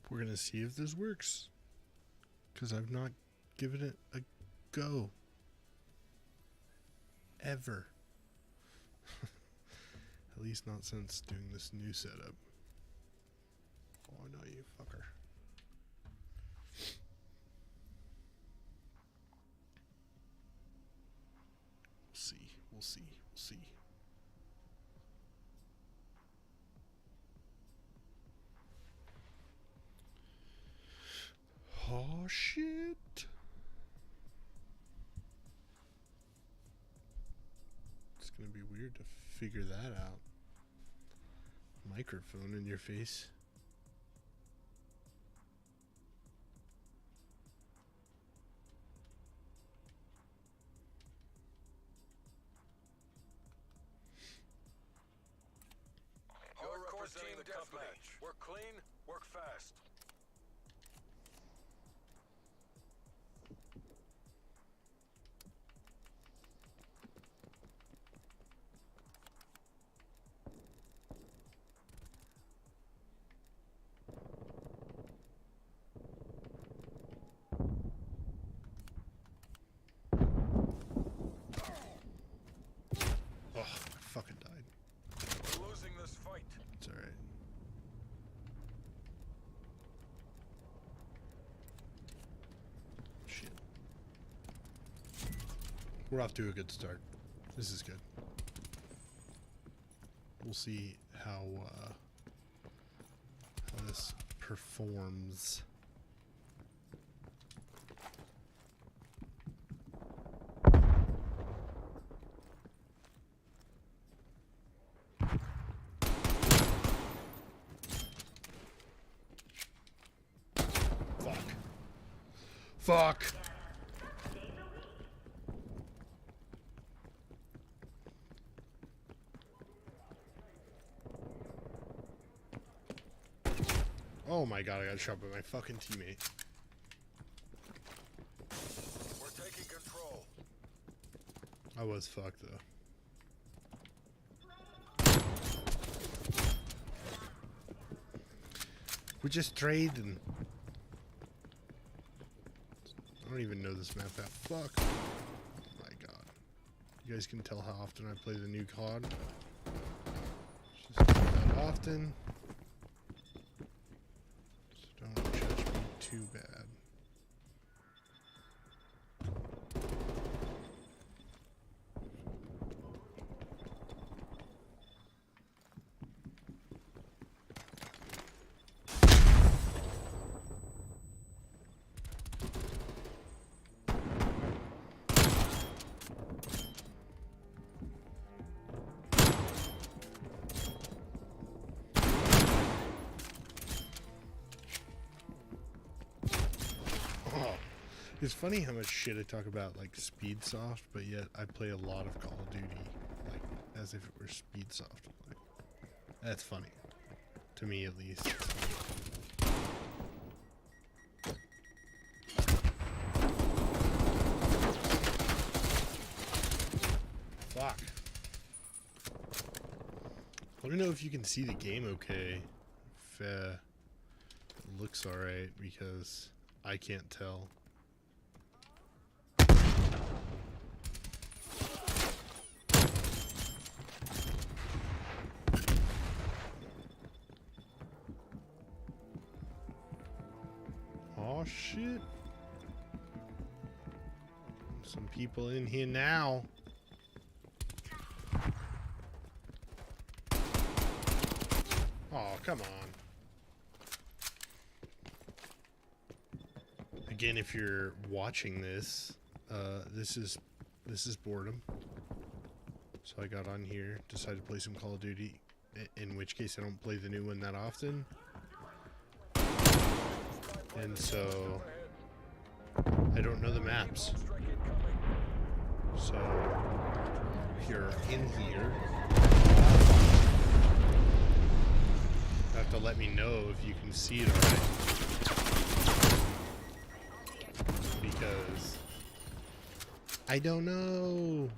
We're gonna see if this works, because I've not given it a go ever. At least not since doing this new setup. Oh no, you fucker. We'll see. Oh shit. It's gonna be weird to figure that out. Microphone in your face. Hardcore team deathmatch. Work clean, work fast. Oh, I fucking died. We're losing this fight. It's alright. Shit. We're off to a good start. This is good. We'll see how this performs. Fuck. Oh my god, I got shot by my fucking teammate. We're taking control. I was fucked though. We're just trading. I don't even know this map that fuck. Oh my god. You guys can tell how often I play the new COD. Just not that often. So don't judge me too bad. It's funny how much shit I talk about like speed soft, but yet I play a lot of Call of Duty like as if it were speed soft. Like, that's funny. To me at least. Fuck. Let me know if you can see the game okay. If it looks alright, because I can't tell. Oh shit. Some people in here now. Oh, come on. Again, if you're watching this, this is boredom. So I got on here, decided to play some Call of Duty, in which case I don't play the new one that often. And so I don't know the maps. So if you're in here, you have to let me know if you can see it alright. Because I don't know.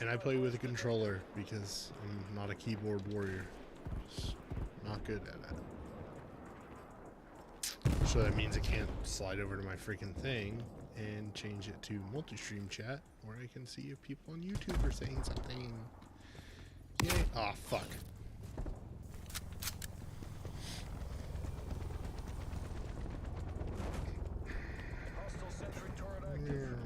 And I play with a controller because I'm not a keyboard warrior. Just Not good at it. So that means I can't slide over to my freaking thing and change it to multi-stream chat where I can see if people on YouTube are saying something. Yay. Aw, fuck. Hostile sentry turret active.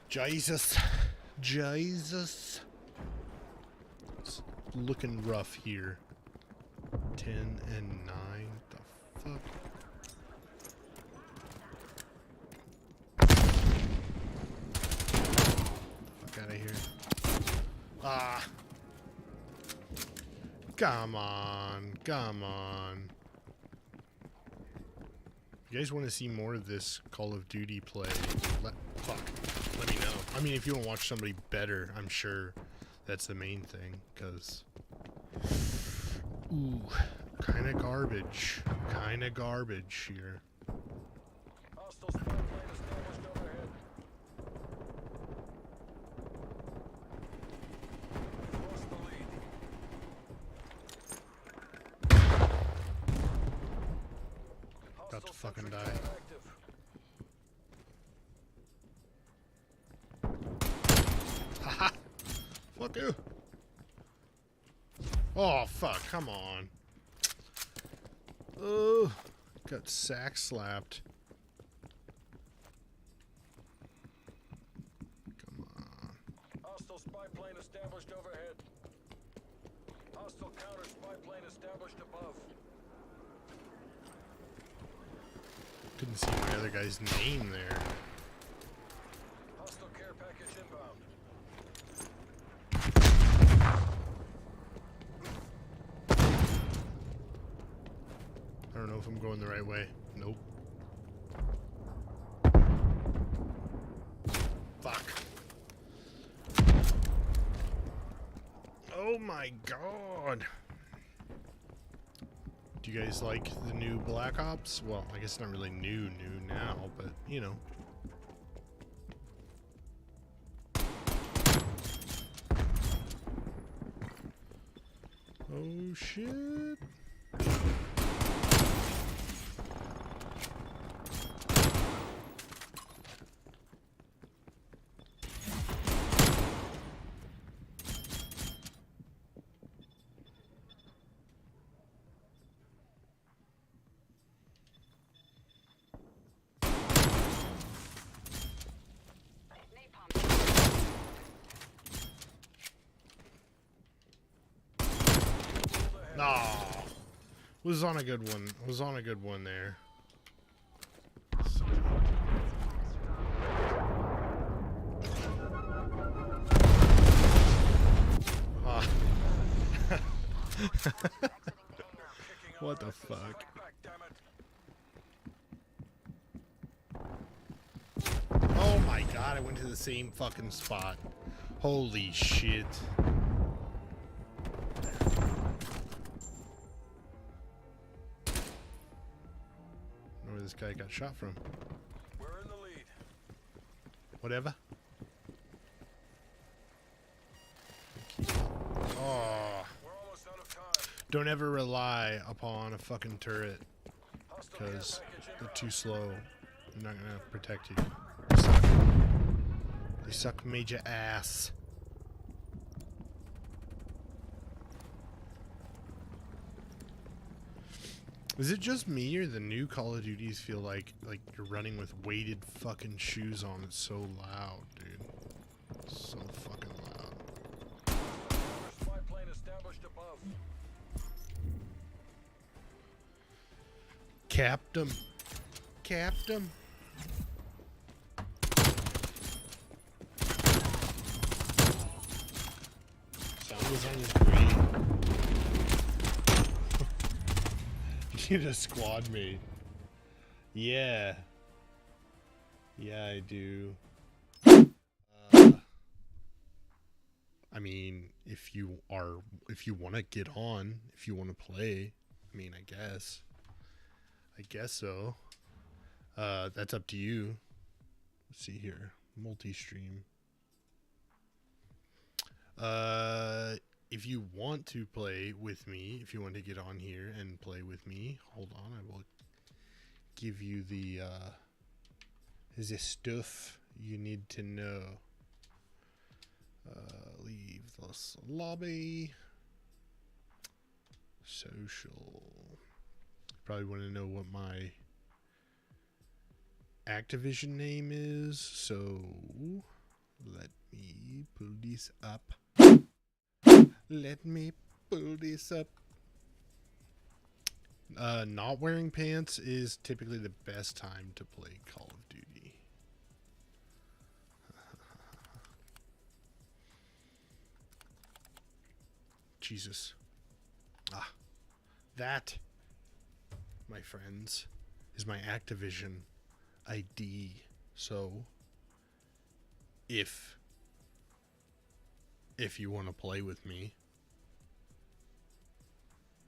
Jesus. Jesus. It's looking rough here. 10 and 9. The fuck? Fuck out of here. Ah. Come on. Come on. You guys want to see more of this Call of Duty play? Fuck. Let me know. I mean, if you want to watch somebody better, I'm sure that's the main thing, because... Ooh. Kind of garbage. Kind of garbage here. Hostile spy plane established overhead. Lost the lead. About to Hostile fucking sentry die. turret active. Haha! Fuck you! Oh, fuck. Come on. Oh, got sack slapped. Come on. Hostile spy plane established overhead. Hostile counter spy plane established above. Couldn't see my other guy's name there. Hostile care package inbound. I don't know if I'm going the right way. Nope. Fuck. Oh my god. Do you guys like the new Black Ops? Well, I guess it's not really new now, but you know. Oh shit. Oh, was on a good one. Was on a good one there. Ah. What the fuck? Oh my god, I went to the same fucking spot. Holy shit. Where this guy got shot from. We're in the lead. Whatever. Oh. We're almost out of time. Don't ever rely upon a fucking turret, Hostile care because package they're inbound. too slow. They're not gonna protect you. They suck. They suck major ass. Is it just me, or the new Call of Duties feel like you're running with weighted fucking shoes on? It's so loud, dude. It's so fucking loud. Spy plane established above. Capped him. Capped him. Sound was on your screen. You need a squad mate. Yeah. Yeah, I do. Uh, I mean, if you want to get on, if you want to play, I mean, I guess so. That's up to you. Let's see here, multi-stream. If you want to play with me, if you want to get on here and play with me, hold on, I will give you the stuff you need to know. Leave this lobby. Social. Probably want to know what my Activision name is, so let me pull this up. Let me pull this up. Not wearing pants is typically the best time to play Call of Duty. Jesus. That, my friends, is my Activision ID. So, if you want to play with me,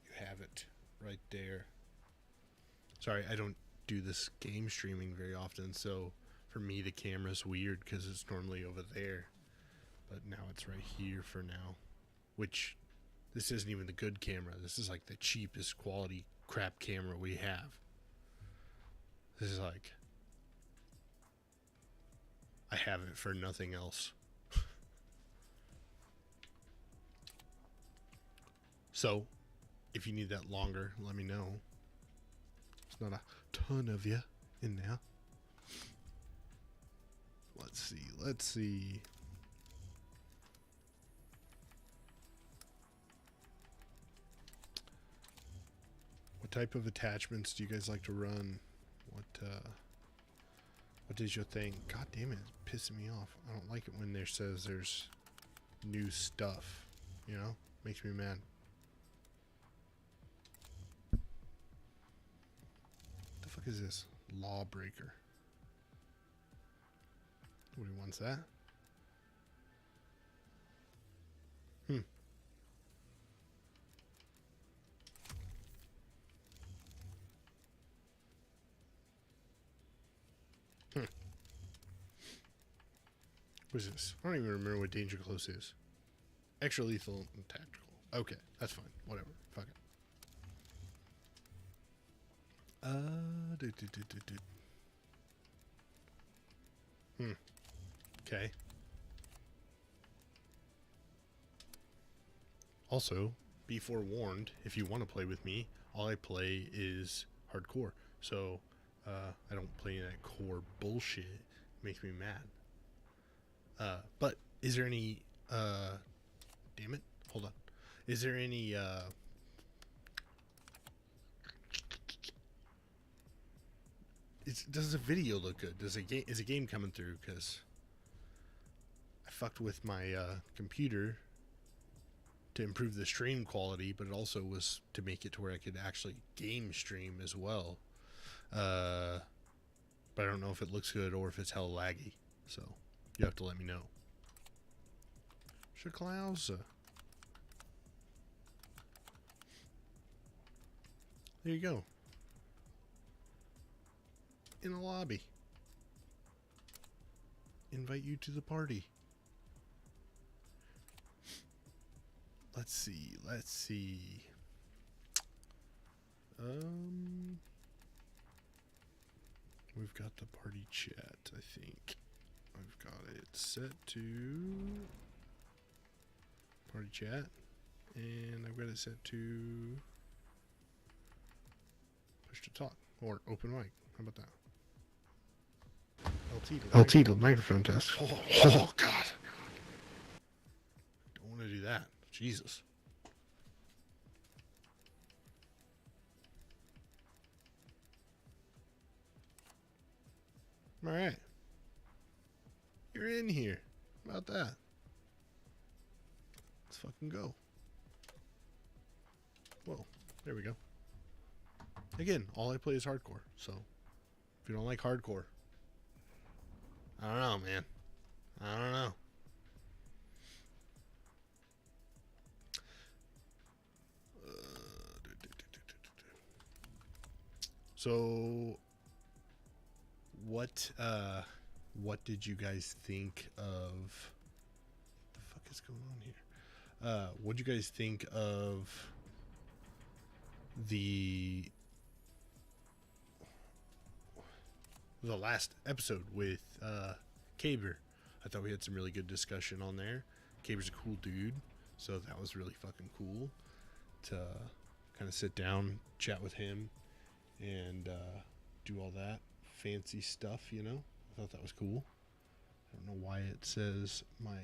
you have it right there. Sorry, I don't do this game streaming very often, so for me the camera's weird because it's normally over there, but now it's right here for now, which this isn't even the good camera. This is like the cheapest quality crap camera we have. This is like, I have it for nothing else. So, if you need that longer, let me know. There's not a ton of you in there. Let's see. What type of attachments do you guys like to run? What is your thing? God damn it, it's pissing me off. I don't like it when there says there's new stuff. You know? Makes me mad. What the fuck is this? Lawbreaker. Nobody wants that. What is this? I don't even remember what Danger Close is. Extra lethal and tactical. Okay, that's fine. Whatever. Fuck it. Okay. Also, be forewarned, if you want to play with me, all I play is hardcore. So, I don't play that core bullshit. It makes me mad. But is there any, damn it, hold on. Is there any, does the video look good? Is a game coming through? Because I fucked with my, computer to improve the stream quality, but it also was to make it to where I could actually game stream as well. But I don't know if it looks good or if it's hella laggy. So, you have to let me know. Shaklausa. There you go. In the lobby. Invite you to the party. Let's see. We've got the party chat, I think. I've got it set to party chat, and I've got it set to push to talk or open mic. How about that? LT to microphone test. Oh God! Don't want to do that. Jesus. All right. You're in here. How about that? Let's fucking go. Whoa. There we go. Again, all I play is hardcore. So, if you don't like hardcore, I don't know, man. I don't know. So, what did you guys think of? The fuck is going on here? What did you guys think of the last episode with Caber? I thought we had some really good discussion on there. Caber's a cool dude, so that was really fucking cool to kind of sit down, chat with him, and do all that fancy stuff, you know. I thought that was cool. I don't know why it says my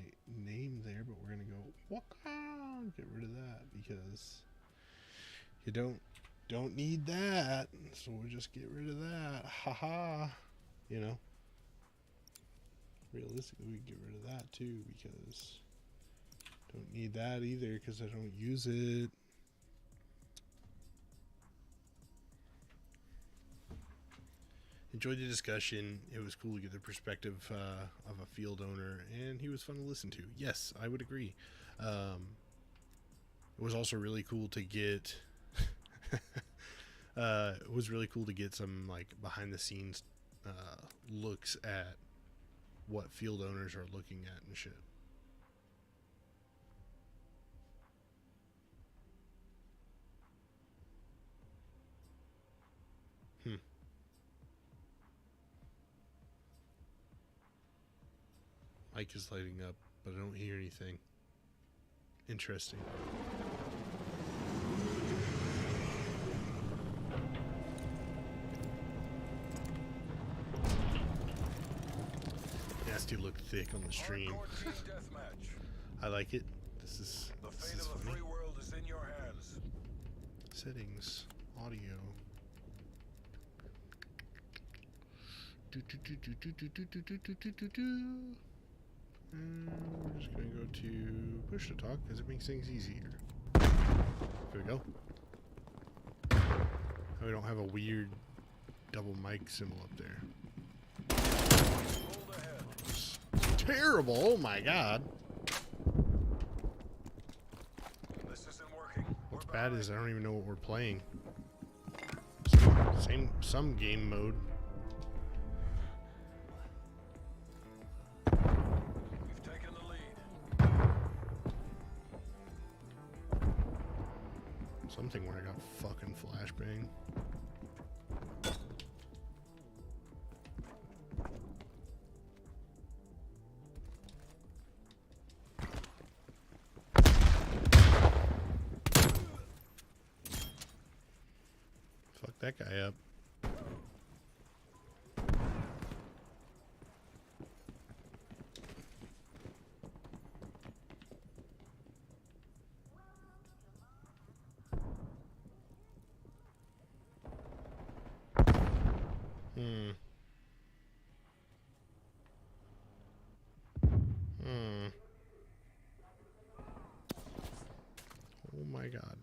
name there, but we're gonna go waka, get rid of that because you don't need that. So we'll just get rid of that. Haha. You know. Realistically, we get rid of that too because don't need that either because I don't use it. Enjoyed the discussion. It was cool to get the perspective of a field owner, and he was fun to listen to. Yes, I would agree. It was also really cool to get. It was really cool to get some like behind the scenes looks at what field owners are looking at and shit. Mic is lighting up, but I don't hear anything. Interesting. Nasty look thick on the stream. I like it. This is funny. The free world is in your hands. Settings, audio. We're just gonna go to push to talk because it makes things easier. There we go. And we don't have a weird double mic symbol up there. It's terrible! Oh my god! This isn't working. What's bad is I don't even know what we're playing. Some game mode. We've taken the lead. Something where I got fucking flashbang. Fuck that guy up. Oh my god.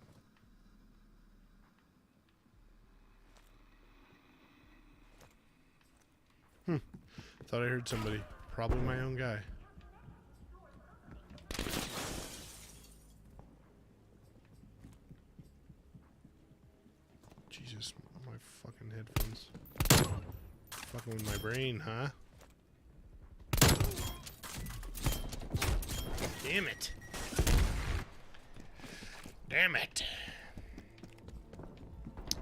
Thought I heard somebody. Probably my own guy. Jesus, my fucking headphones. Fucking with my brain, huh? Damn it. Damn it.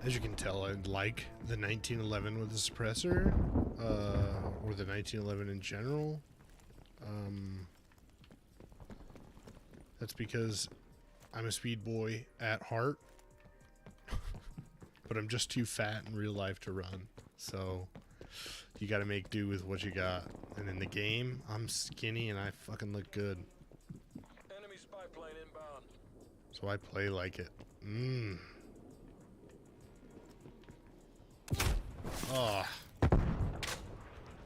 As you can tell, I like the 1911 with the suppressor, or the 1911 in general. That's because I'm a speed boy at heart, but I'm just too fat in real life to run. So you gotta make do with what you got. And in the game, I'm skinny and I fucking look good. Enemy spy plane inbound. So I play like it. Oh.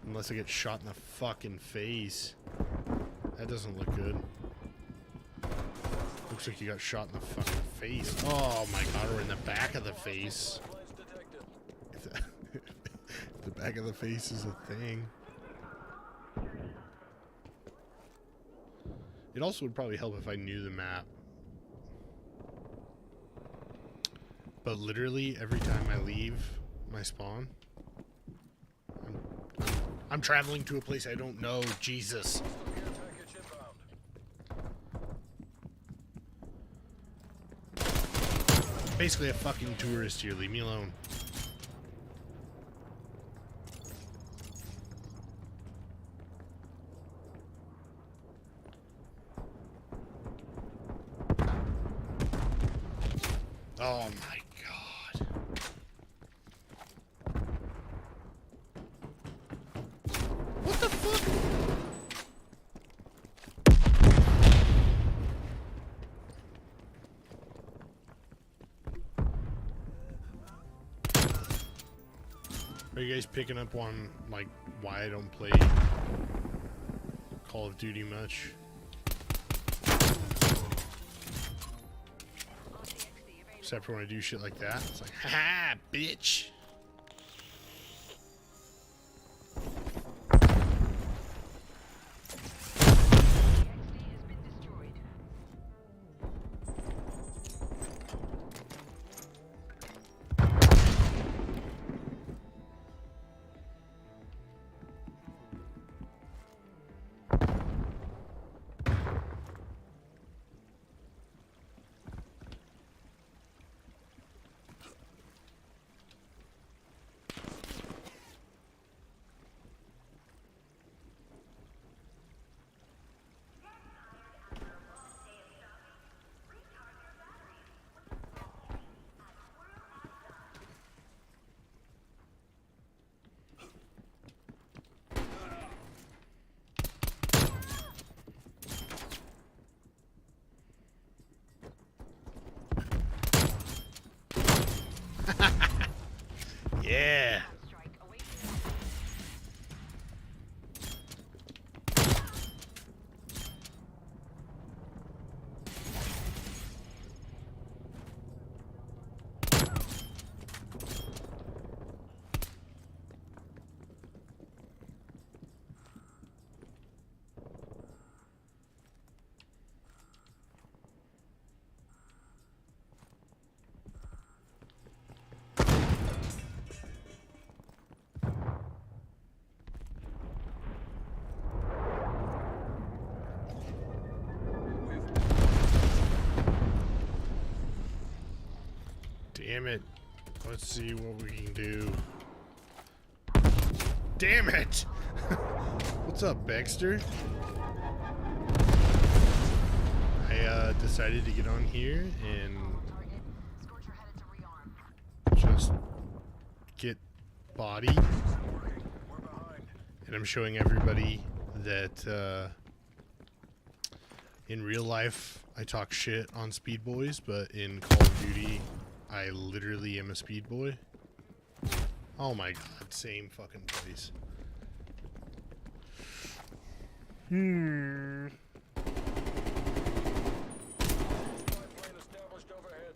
Unless I get shot in the fucking face. That doesn't look good. Looks like you got shot in the fucking face. Oh my god, or in the back of the face. If the back of the face is a thing. It also would probably help if I knew the map. But literally every time I leave my spawn, I'm traveling to a place I don't know. Jesus. Hostile care package inbound. Basically a fucking tourist here. Leave me alone. Oh my god. What the fuck? Are you guys picking up on, like, why I don't play Call of Duty much? Except for when I do shit like that. It's like, haha, bitch! Yeah! Damn it. Let's see what we can do. Damn it! What's up, Baxter? I decided to get on here and just get bodied. And I'm showing everybody that in real life I talk shit on Speed Boys, but in Call of Duty I literally am a speed boy. Oh my god, same fucking place. Plane established overhead.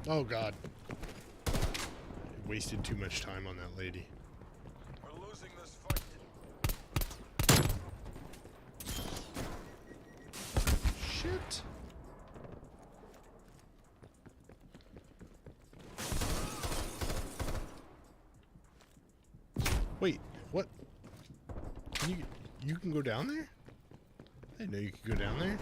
Oh god. I wasted too much time on that lady. We're losing this fight. Shit. Wait, what? You can go down there? I didn't know you could go down there.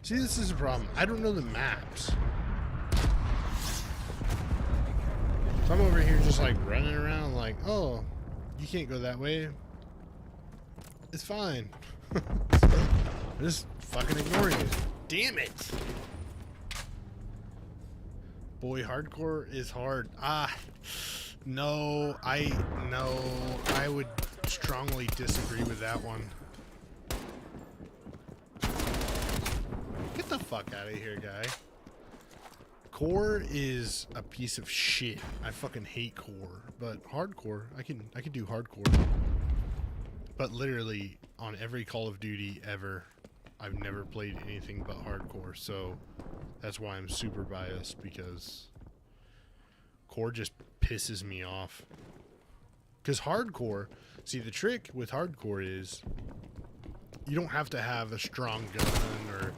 See, this is a problem. I don't know the maps. So I'm over here just like running around like, oh, you can't go that way. It's fine. I'm just fucking ignoring it. Damn it. Boy, hardcore is hard. No, I would strongly disagree with that one. Get the fuck out of here, guy. Core is a piece of shit. I fucking hate core, but hardcore, I can do hardcore. But literally, on every Call of Duty ever, I've never played anything but hardcore. So that's why I'm super biased, because core just pisses me off. Because hardcore, see, the trick with hardcore is you don't have to have a strong gun or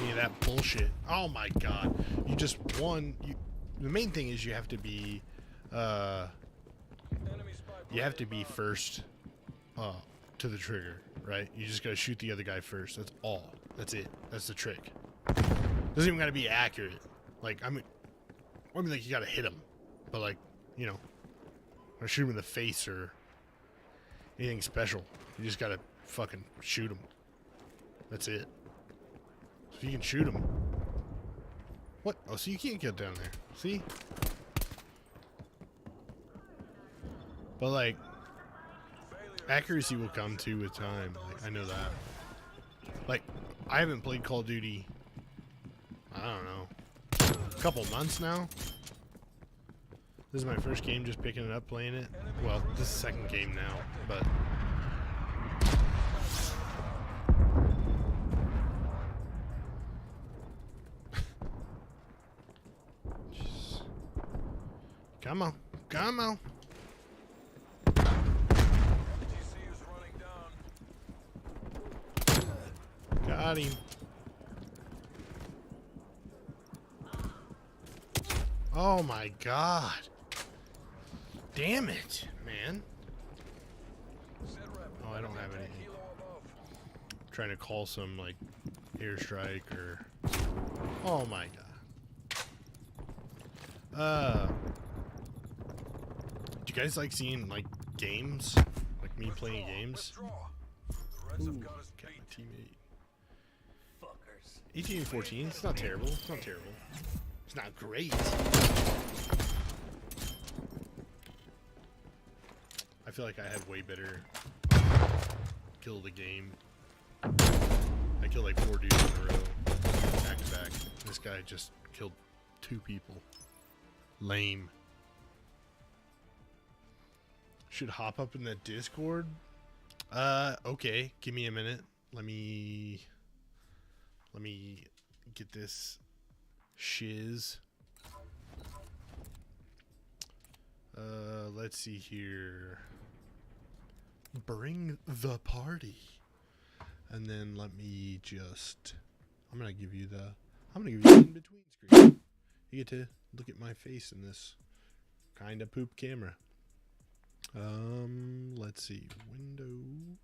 any of that bullshit. Oh my god. You just, the main thing is you have to be, first to the trigger, right? You just gotta shoot the other guy first. That's all. That's it. That's the trick. Doesn't even gotta be accurate. Like, I mean, like, you gotta hit him. But, like, you know, or shoot him in the face or anything special. You just gotta fucking shoot him. That's it. So you can shoot him. What? Oh, so you can't get down there. See? But, like, accuracy will come too with time. Like, I know that. Like, I haven't played Call of Duty, I don't know, a couple months now. This is my first game, just picking it up, playing it. Well, this is the second game now, but just... Come on, come on. Got him. Oh my god. Damn it, man. Oh, I don't have anything. I'm trying to call some, like, airstrike or... Oh my god. Do you guys like seeing, like, games? Like me playing games? Ooh, got my teammate. 18 and 14, it's not terrible. It's not terrible. It's not great. I feel like I had way better kill of the game. I killed like 4 dudes in a row, back to back. This guy just killed 2 people. Lame. Should hop up in that Discord? Okay. Give me a minute. Let me get this shiz. Let's see here. Bring the party. And then let me just... I'm gonna give you the in-between screen. You get to look at my face in this kind of poop camera. Let's see. Windows.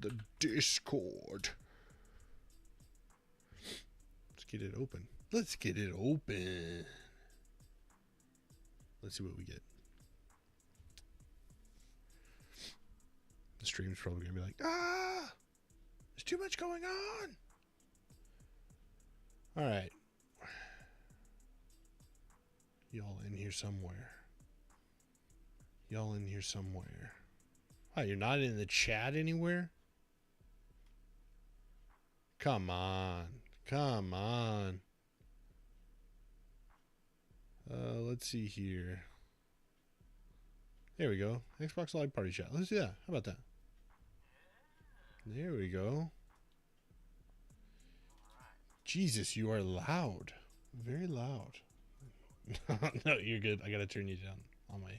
The Discord. Let's get it open. Let's get it open. Let's see what we get. The stream's probably gonna be like, ah, there's too much going on. All right, y'all in here somewhere. Y'all in here somewhere. Oh, you're not in the chat anywhere? Come on. Come on. Let's see here. There we go. Xbox Live Party Chat. Let's do that. How about that? There we go. Jesus, you are loud. Very loud. No, you're good. I gotta turn you down on my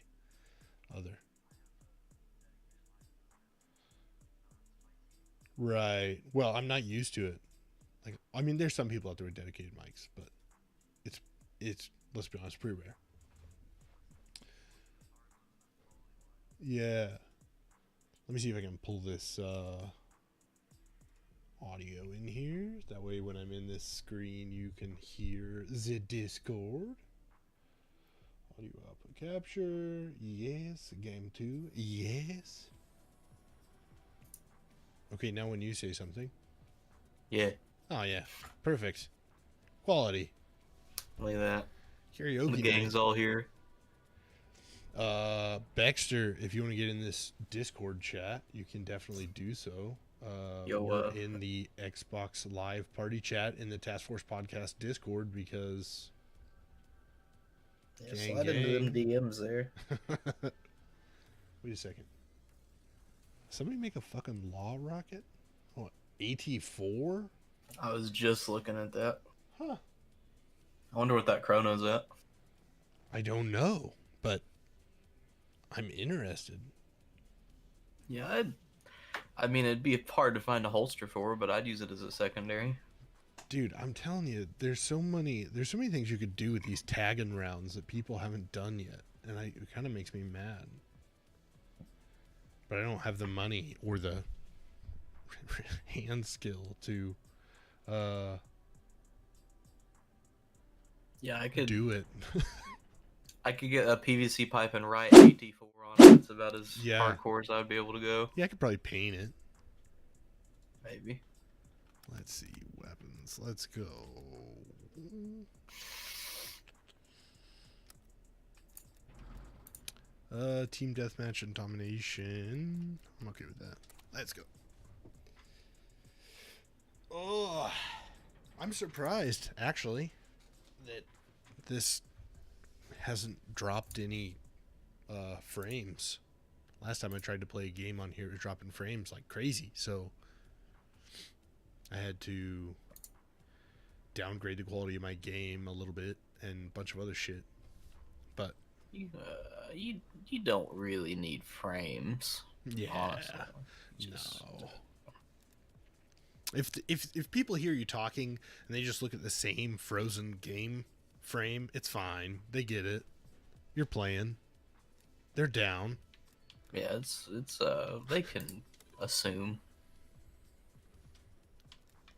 other. Right. Well, I'm not used to it. Like, I mean, there's some people out there with dedicated mics, but it's let's be honest, pretty rare. Yeah. Let me see if I can pull this audio in here. That way when I'm in this screen, you can hear the Discord. Audio output capture. Yes. Game 2. Yes. Okay, now when you say something. Yeah. Oh, yeah. Perfect. Quality. Like that. Karaoke. The gang's all here. Baxter, if you want to get in this Discord chat, you can definitely do so. We're in the Xbox Live Party Chat in the Task Force Podcast Discord because... Yeah, slide into them DMs there. Wait a second. Somebody make a fucking law rocket? What? AT4? I was just looking at that. Huh. I wonder what that chrono's at. I don't know, but I'm interested. Yeah, I mean, it'd be hard to find a holster for, but I'd use it as a secondary. Dude, I'm telling you, there's so many things you could do with these tagging rounds that people haven't done yet, and it kind of makes me mad. But I don't have the money or the hand skill to Yeah, I could do it. I could get a PVC pipe and write AT4 on it. It's about as hardcore as I'd be able to go. Yeah, I could probably paint it. Maybe. Let's see, weapons. Let's go. Team deathmatch and domination. I'm okay with that. Let's go. Oh, I'm surprised actually that this hasn't dropped any frames. Last time I tried to play a game on here, it was dropping frames like crazy. So I had to downgrade the quality of my game a little bit and a bunch of other shit. But you don't really need frames. yeah, Honestly. Just, no. If people hear you talking and they just look at the same frozen game frame, it's fine. They get it. You're playing. They're down. Yeah, it's they can assume.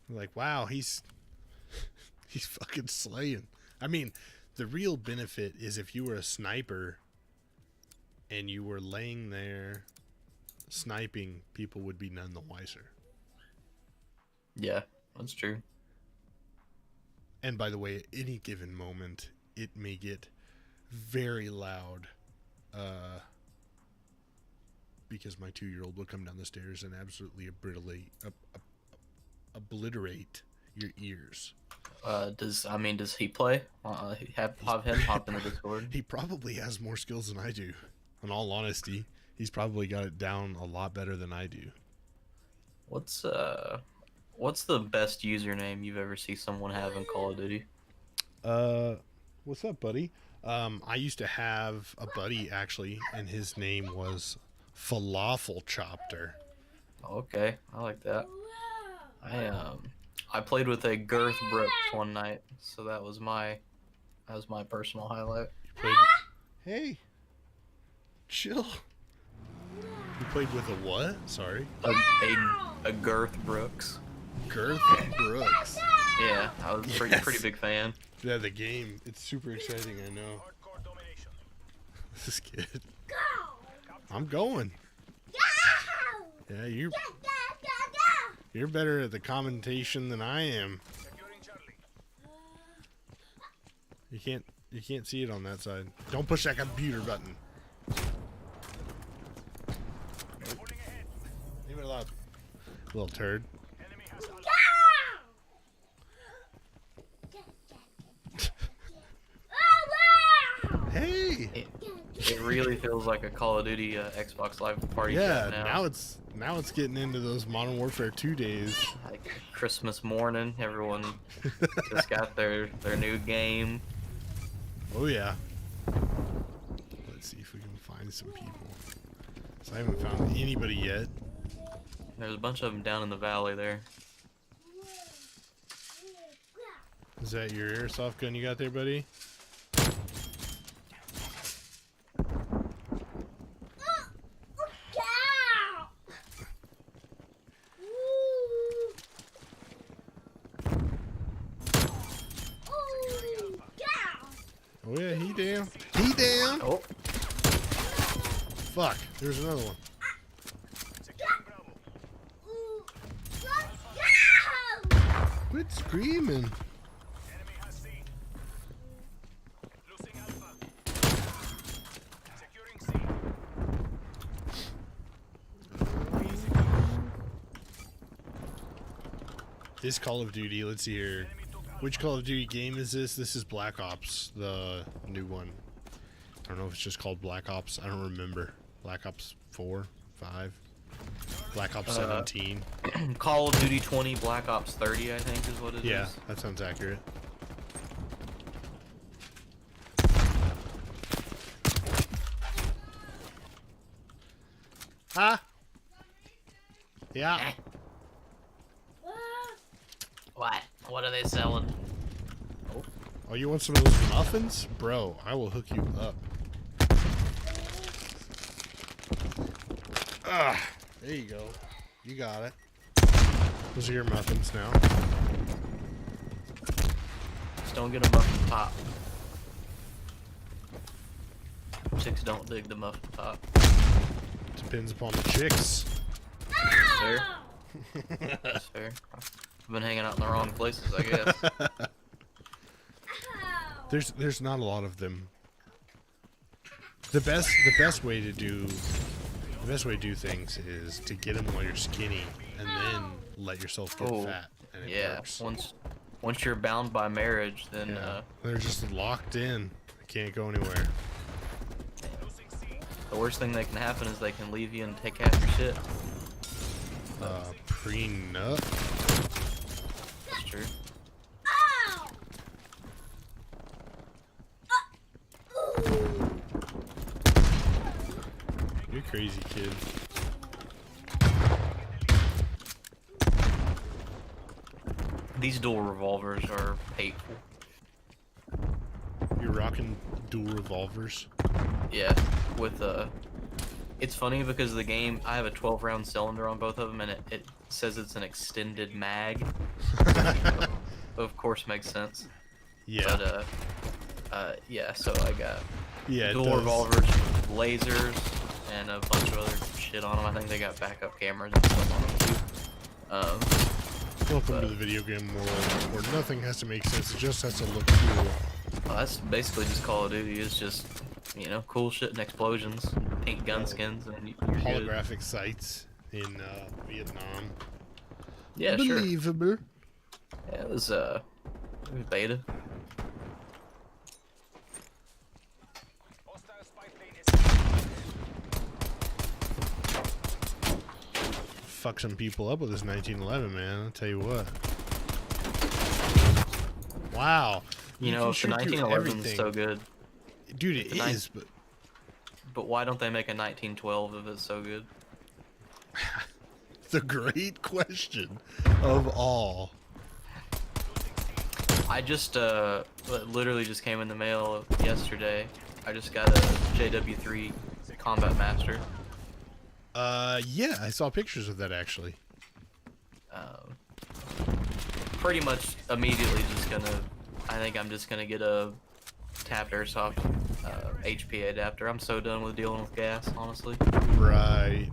Like, wow, he's fucking slaying. I mean, the real benefit is if you were a sniper and you were laying there sniping, people would be none the wiser. Yeah, that's true. And by the way, at any given moment, it may get very loud because my 2-year-old will come down the stairs and absolutely obliterate your ears. Does he play? Have him hop in the Discord. He probably has more skills than I do. In all honesty, he's probably got it down a lot better than I do. What's the best username you've ever seen someone have in Call of Duty? What's up, buddy? I used to have a buddy actually, and his name was Falafel Chopter. Okay, I like that. I played with a Girth Brooks one night, so that was my personal highlight. Hey, chill. You played with a what? Sorry. A Girth Brooks. Girth Brooks. Yeah, I was a pretty big fan. Yeah, the game. It's super exciting, I know. This kid. I'm going. Yeah, you're better at the commentation than I am. You can't see it on that side. Don't push that computer button. Leave it alone. Little turd. Hey! It really feels like a Call of Duty Xbox Live party. Yeah, now. now it's getting into those Modern Warfare 2 days. Like Christmas morning, everyone just got their new game. Oh yeah. Let's see if we can find some people. So I haven't found anybody yet. There's a bunch of them down in the valley there. Is that your airsoft gun you got there, buddy? Oh yeah, he down. He down. Oh, Fuck, there's another one. Quit screaming. This Call of Duty, let's see here. Which Call of Duty game is this? This is Black Ops, the new one. I don't know if it's just called Black Ops. I don't remember. Black Ops 4, 5. Black Ops 17. Call of Duty 20, Black Ops 30, I think is what it is. Yeah, that sounds accurate. Huh? Yeah. What? What are they selling? Oh, you want some of those muffins? Bro, I will hook you up. Ah, there you go. You got it. Those are your muffins now. Just don't get a muffin top. Chicks don't dig the muffin top. Depends upon the chicks. Fair. That's fair. I've been hanging out in the wrong places, I guess. There's not a lot of them. The best way to do things is to get them while you're skinny, and then let yourself get fat. And it works. Once you're bound by marriage, then they're just locked in. They can't go anywhere. The worst thing that can happen is they can leave you and take half your shit. Prenup. That's true. You're a crazy kid. These dual revolvers are hateful. You're rocking dual revolvers? Yeah, with it's funny because the game, I have a 12-round cylinder on both of them, and it says it's an extended mag. Of course, makes sense. Yeah. But yeah, so I got dual it revolvers, lasers, and a bunch of other shit on them. I think they got backup cameras and stuff on them too. Welcome to the video game world where nothing has to make sense, it just has to look cool. Well, that's basically just Call of Duty. It's just, you know, cool shit and explosions, pink gun skins, and you're holographic good. sites in Vietnam. Yeah, Believable. Sure. Yeah, it was beta. Fuck some people up with this 1911, man. I'll tell you what. Wow. You know, if the 1911 is so good. Dude, it is, but why don't they make a 1912 if it's so good? The great question of all. I just, literally just came in the mail yesterday. I just got a JW3 Combat Master. Yeah, I saw pictures of that actually. Pretty much immediately just I think I'm just gonna get a tapped airsoft HPA adapter. I'm so done with dealing with gas, honestly. Right.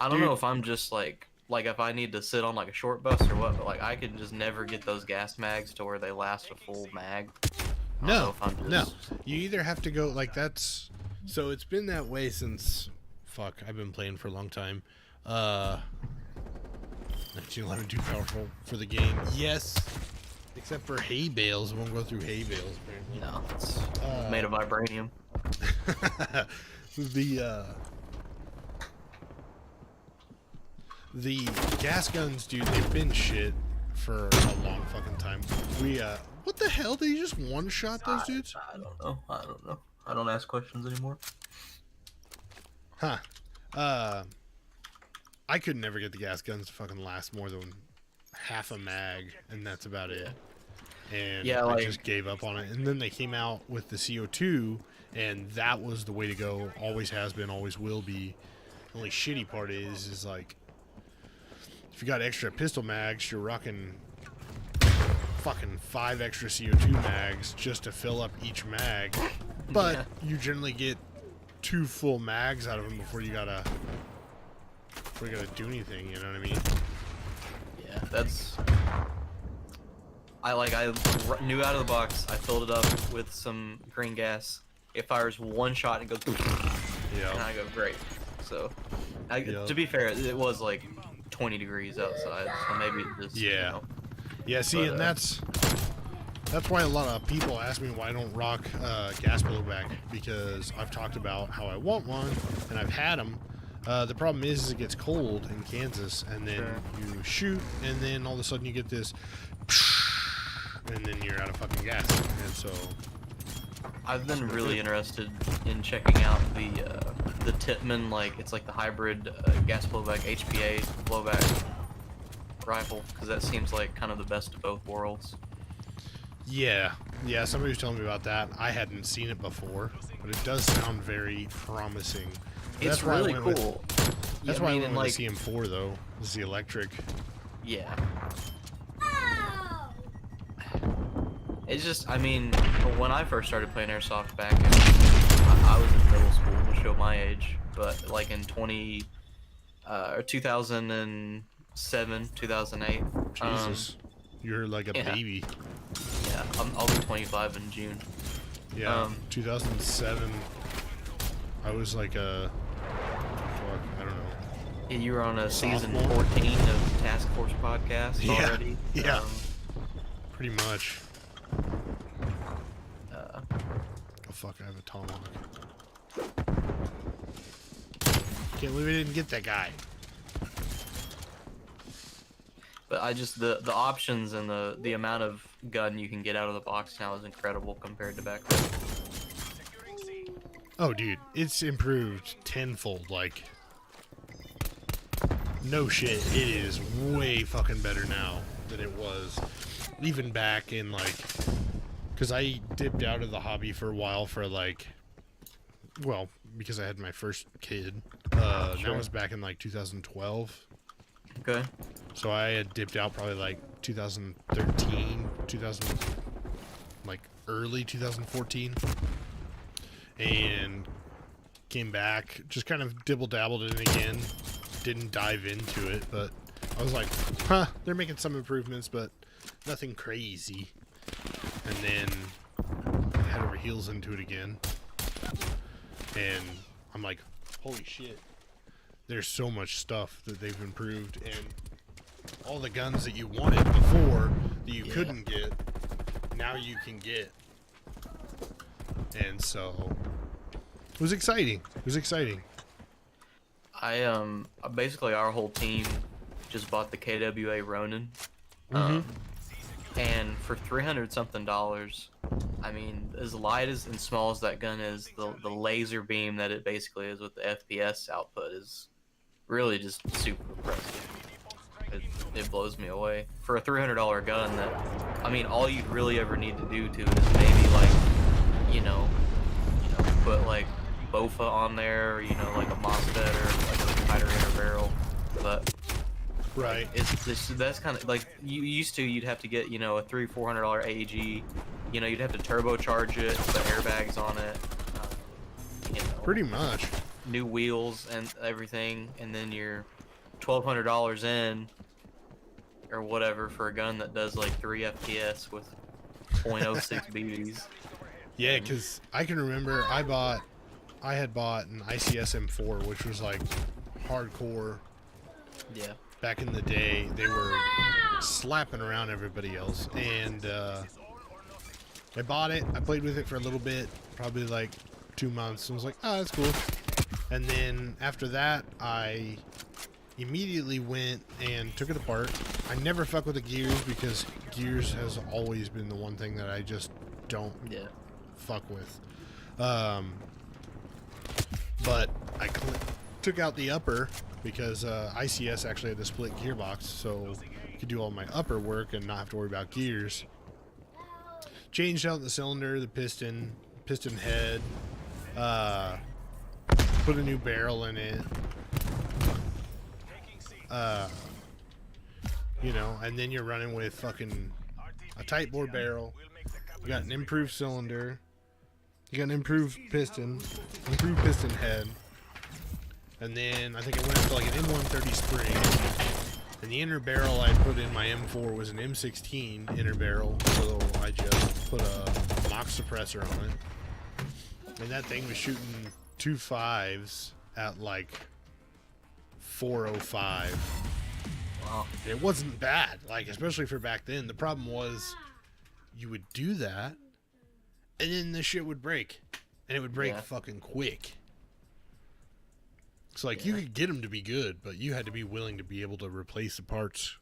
I don't know if I'm just like if I need to sit on like a short bus or what, but like I could just never get those gas mags to where they last a full mag. No. You either have to go like that's. So it's been that way since. Fuck, I've been playing for a long time. 1911 too powerful for the game. Yes. Except for hay bales. It won't go through hay bales, apparently. No, it's made of vibranium. The gas guns, dude, they've been shit for a long fucking time. What the hell? Did you just one-shot those dudes? I don't know. I don't ask questions anymore. Huh. I could never get the gas guns to fucking last more than half a mag, and that's about it. And yeah, I just gave up on it. And then they came out with the CO2, and that was the way to go. Always has been, always will be. The only shitty part is like, if you got extra pistol mags, you're rocking fucking 5 extra CO2 mags just to fill up each mag. But you generally get 2 full mags out of them before you gotta do anything, you know what I mean? Yeah, that's. I knew out of the box. I filled it up with some green gas. It fires one shot and goes. Yeah. And I go great. So, to be fair, it was like 20 degrees outside, so maybe it just. Yeah. You know, yeah. See, and that's why a lot of people ask me why I don't rock gas blowback, because I've talked about how I want one and I've had them, The problem is it gets cold in Kansas, and then Sure. you shoot, and then all of a sudden you get this, and then you're out of fucking gas. And so, I've been really interested in checking out the Tippmann, like it's like the hybrid gas blowback HPA blowback rifle, because that seems like kind of the best of both worlds. yeah, somebody was telling me about that. I hadn't seen it before, but it does sound very promising. It's why I really went with- cool. That's Yeah, why I mean, went and, with the CM4 though. Is the electric. Yeah. It's just, I mean, when I first started playing airsoft back, I was in middle school to show my age, but like in 2007, 2008. Jesus, you're like a yeah. baby. Yeah, I'll be 25 in June. Yeah, 2007. I was like a, fuck, I don't know. Yeah, you were on a season Sophomore? 14 of Task Force podcast Yeah, already. yeah. Pretty much. Oh fuck, I have a tomahawk. Can't believe I didn't get that guy. But I just the options and the amount of gun you can get out of the box now is incredible compared to back then. Oh dude, it's improved tenfold, like, no shit, it is way fucking better now than it was even back in, like, because I dipped out of the hobby for a while for, like, well, because I had my first kid. That Sure. was back in like 2012. Okay. So I had dipped out probably like 2013, like early 2014, and came back, just kind of dibble-dabbled in it again, didn't dive into it, but I was like, huh, they're making some improvements, but nothing crazy. And then head over heels into it again, and I'm like, holy shit, there's so much stuff that they've improved, and all the guns that you wanted before that you couldn't get, now you can get. And so it was exciting. It was exciting. Basically our whole team just bought the KWA Ronin. And for $300 something, I mean, as light as and small as that gun is, the laser beam that it basically is with the FPS output is really just super impressive. It blows me away. For a $300 gun that, I mean, all you'd really ever need to do to it is maybe like, you know, put like BOFA on there, or, you know, like a MOSFET or like a tighter inner barrel. But Right. that's kind of like you'd have to get, you know, a $300-400 AEG, you know, you'd have to turbocharge it, put airbags on it, you know, Pretty much. new wheels and everything, and then you're $1,200 in or whatever for a gun that does like 3 FPS with 0.06 BBs. Yeah, because I can remember I had bought an ICS M4, which was like hardcore. Yeah. Back in the day, they were slapping around everybody else, and I bought it. I played with it for a little bit, probably like 2 months, and was like, oh, that's cool. And then after that, I immediately went and took it apart. I never fuck with the gears because gears has always been the one thing that I just don't fuck with. But I took out the upper because ICS actually had a split gearbox, so I could do all my upper work and not have to worry about gears. Changed out the cylinder, the piston head, put a new barrel in it, you know, and then you're running with fucking a tight bore barrel. You got an improved cylinder, you got an improved piston head. And then I think I went up to like an M130 spring. And the inner barrel I put in my M4 was an M16 inner barrel. So I just put a mock suppressor on it. And that thing was shooting 2.5s at like 405. Wow. It wasn't bad, like, especially for back then. The problem was you would do that and then the shit would break. And it would break fucking quick. So like you could get them to be good, but you had to be willing to be able to replace the parts.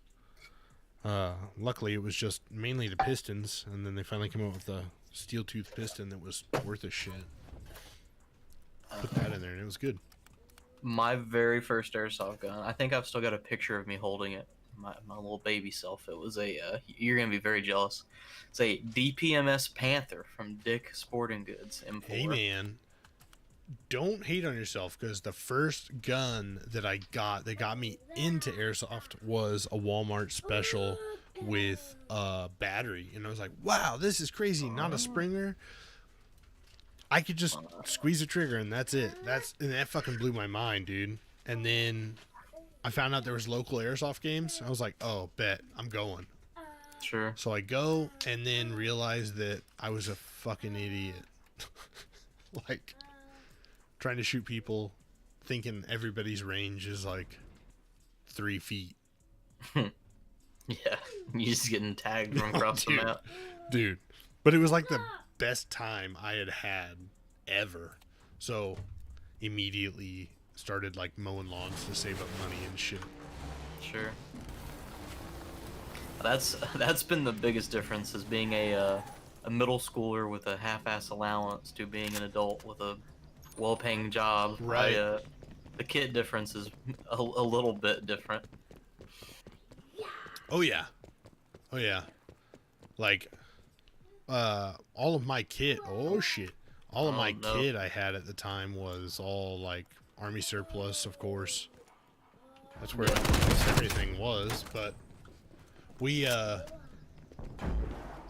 Luckily, it was just mainly the pistons, and then they finally came out with the steel tooth piston that was worth a shit. Put that in there, and it was good. My very first airsoft gun. I think I've still got a picture of me holding it. My little baby self. It was a. You're gonna be very jealous. It's a DPMS Panther from Dick Sporting Goods M4. Hey man, don't hate on yourself, because the first gun that I got that got me into airsoft was a Walmart special with a battery, and I was like, wow, this is crazy. Not a Springer. I could just squeeze the trigger and that's it. And that fucking blew my mind, dude. And then I found out there was local airsoft games. I was like, oh, bet, I'm going. Sure. So I go, and then realized that I was a fucking idiot. Like, trying to shoot people, thinking everybody's range is like 3 feet. Yeah, you just getting tagged from across the map. Dude, but it was like the best time I had ever. So immediately started like mowing lawns to save up money and shit. Sure. That's been the biggest difference, is being a middle schooler with a half-ass allowance to being an adult with a well-paying job. Right. The kit difference is a little bit different. Oh yeah. Oh yeah. Like all of my kit, all of my kit I had at the time was all like Army surplus, of course. That's where everything was. But we I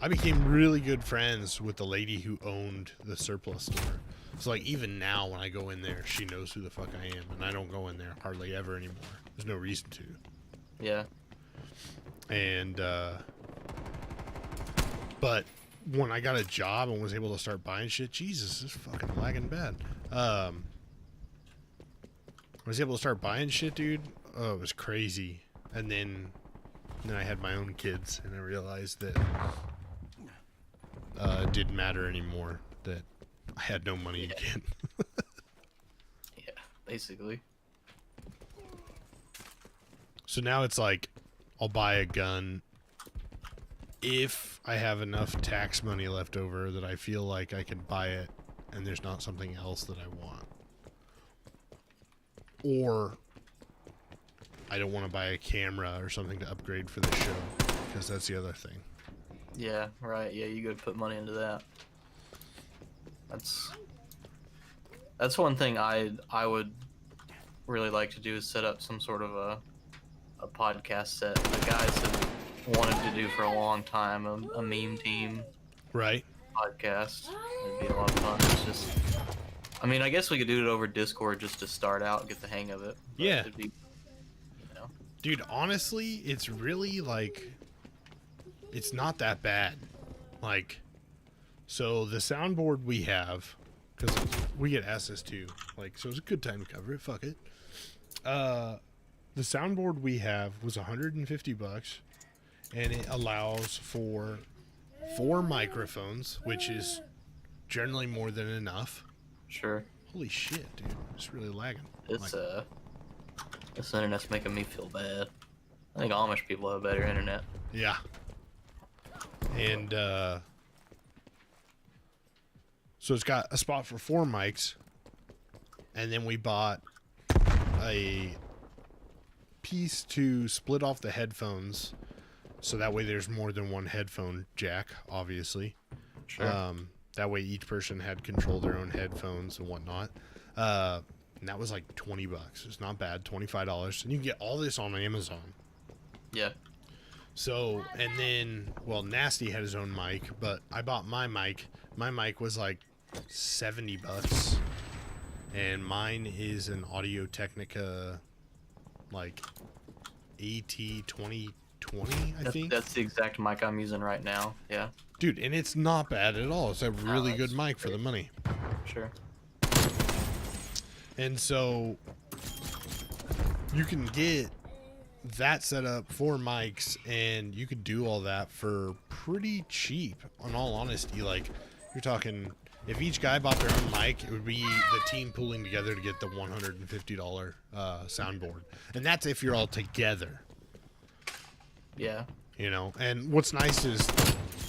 became really good friends with the lady who owned the surplus store. So like even now when I go in there, she knows who the fuck I am, and I don't go in there hardly ever anymore. There's no reason to. Yeah. And but when I got a job and was able to start buying shit, Jesus, this is fucking lagging bad. I was able to start buying shit, dude. Oh, it was crazy. And then I had my own kids, and I realized that it didn't matter anymore, that I had no money again. Yeah, basically. So now it's like, I'll buy a gun if I have enough tax money left over that I feel like I can buy it and there's not something else that I want. Or I don't want to buy a camera or something to upgrade for the show, because that's the other thing. Yeah, right. Yeah, you gotta put money into that. That's one thing I would really like to do, is set up some sort of a podcast set. The guys have wanted to do for a long time, a meme team Right. podcast. It'd be a lot of fun. It's just, I mean, I guess we could do it over Discord just to start out and get the hang of it. But Yeah. it'd be, Dude, honestly, it's really like, it's not that bad. Like, so the soundboard we have, because we get asked this too, like, so it's a good time to cover it, fuck it. The soundboard we have was $150, and it allows for 4 microphones, which is generally more than enough. Sure. Holy shit, dude, it's really lagging. It's this internet's making me feel bad. I think Amish people have better internet. Yeah. And so it's got a spot for 4 mics, and then we bought a piece to split off the headphones, so that way there's more than one headphone jack, obviously. Sure. That way each person had control of their own headphones and whatnot. And that was like $20. It's not bad, $25, and you can get all this on Amazon. Yeah. So, and then, well, Nasty had his own mic, but I bought my mic. My mic was like $70, and mine is an Audio Technica, like AT2020, I think. That's the exact mic I'm using right now. Yeah. Dude, and it's not bad at all. It's a really good mic for the money. Sure. And so you can get that set up, 4 mics, and you could do all that for pretty cheap. In all honesty, like, you're talking, if each guy bought their own mic, it would be the team pooling together to get the $150 soundboard, and that's if you're all together. Yeah. You know, and what's nice is,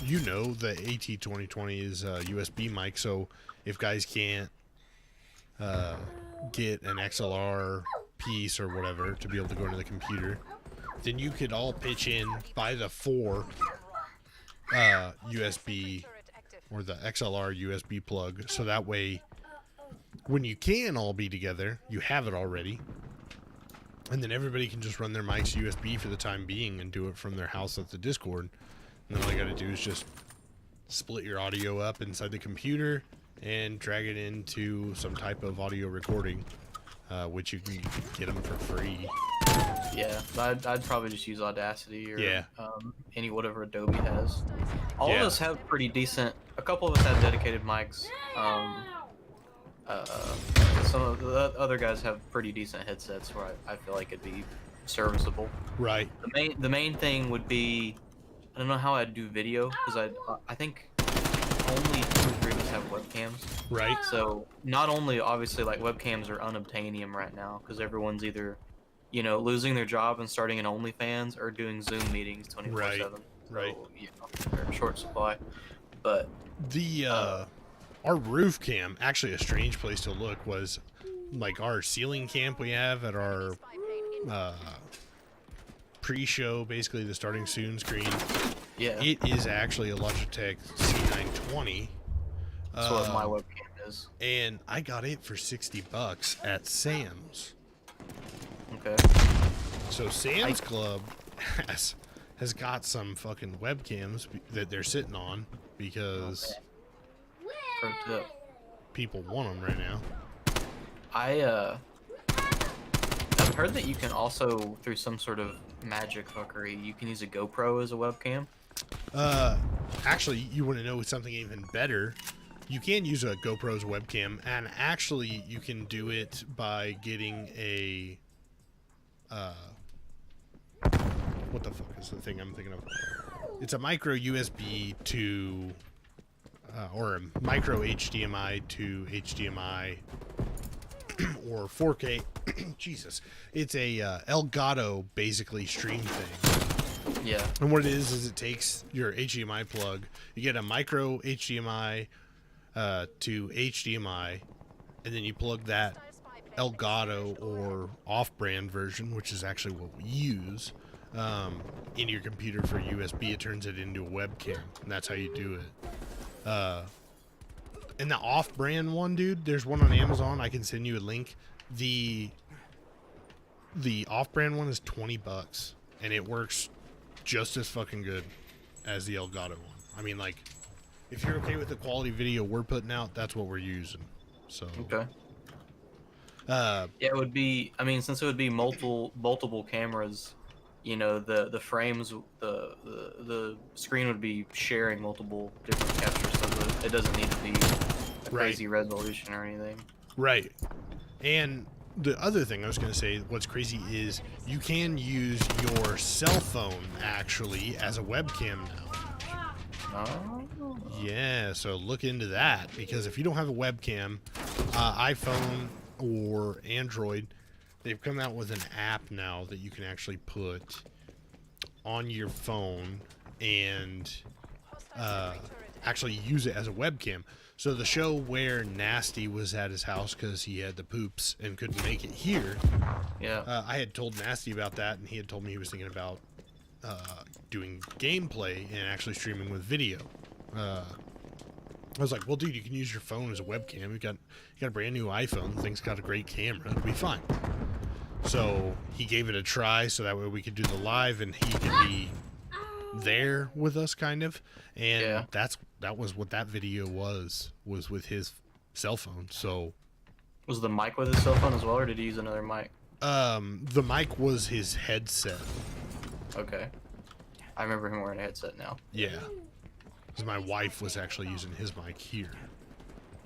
you know, the AT2020 is a USB mic, so if guys can't get an XLR piece or whatever to be able to go into the computer, then you could all pitch in, buy the 4 USB or the XLR USB plug, so that way when you can all be together, you have it already. And then everybody can just run their mics USB for the time being and do it from their house at the Discord. And then all you gotta do is just split your audio up inside the computer and drag it into some type of audio recording, which you can get them for free. Yeah, I'd probably just use Audacity or Yeah. Any whatever Adobe has. All Yeah. of us have pretty decent. A couple of us have dedicated mics. Some of the other guys have pretty decent headsets where I feel like it'd be serviceable. Right. The main thing would be, I don't know how I'd do video, because I think only 2 or 3 of us have webcams. Right. So not only obviously like webcams are unobtainium right now because everyone's either, you know, losing their job and starting an OnlyFans or doing Zoom meetings 24/7. Right. So, you know, they're in short supply. But The our roof cam, actually a strange place to look was like our ceiling camp we have at our pre-show, basically the starting soon screen. yeah, It is actually a Logitech C920. that's what my webcam is. And I got it for $60 at Sam's. Okay. So Sam's Club has got some fucking webcams that they're sitting on because Pro tip. people want them right now. I've heard that you can also, through some sort of magic fuckery, you can use a GoPro as a webcam. Actually, you want to know something even better? You can use a GoPro's webcam, and actually, you can do it by getting a what the fuck is the thing I'm thinking of? It's a micro USB to or a micro HDMI to HDMI or 4K. Jesus, it's a Elgato basically stream thing. Yeah. And what it is it takes your HDMI plug, you get a micro HDMI to HDMI, and then you plug that Elgato or off-brand version, which is actually what we use, into your computer for USB. It turns it into a webcam, and that's how you do it. And the off-brand one, dude, there's one on Amazon. I can send you a link. The off-brand one is $20, and it works just as fucking good as the Elgato one. I mean, like, if you're okay with the quality video we're putting out, that's what we're using. So Okay. Yeah, it would be. I mean, since it would be multiple cameras, you know, the frames, the screen would be sharing multiple different captures, so that it doesn't need to be a crazy resolution or anything. Right. And the other thing I was going to say, what's crazy is you can use your cell phone actually as a webcam now. Oh. Yeah, so look into that, because if you don't have a webcam, iPhone or Android, they've come out with an app now that you can actually put on your phone and actually use it as a webcam. So the show where Nasty was at his house because he had the poops and couldn't make it here, Yeah. I had told Nasty about that, and he had told me he was thinking about doing gameplay and actually streaming with video. I was like, well, dude, you can use your phone as a webcam. You got a brand new iPhone. The thing's got a great camera. It'll be fine. So he gave it a try, so that way we could do the live and he could be there with us, kind of. And Yeah. that was what that video was with his cell phone. So Was the mic with his cell phone as well, or did he use another mic? the mic was his headset. Okay. I remember him wearing a headset now. Yeah. Because my wife was actually using his mic here.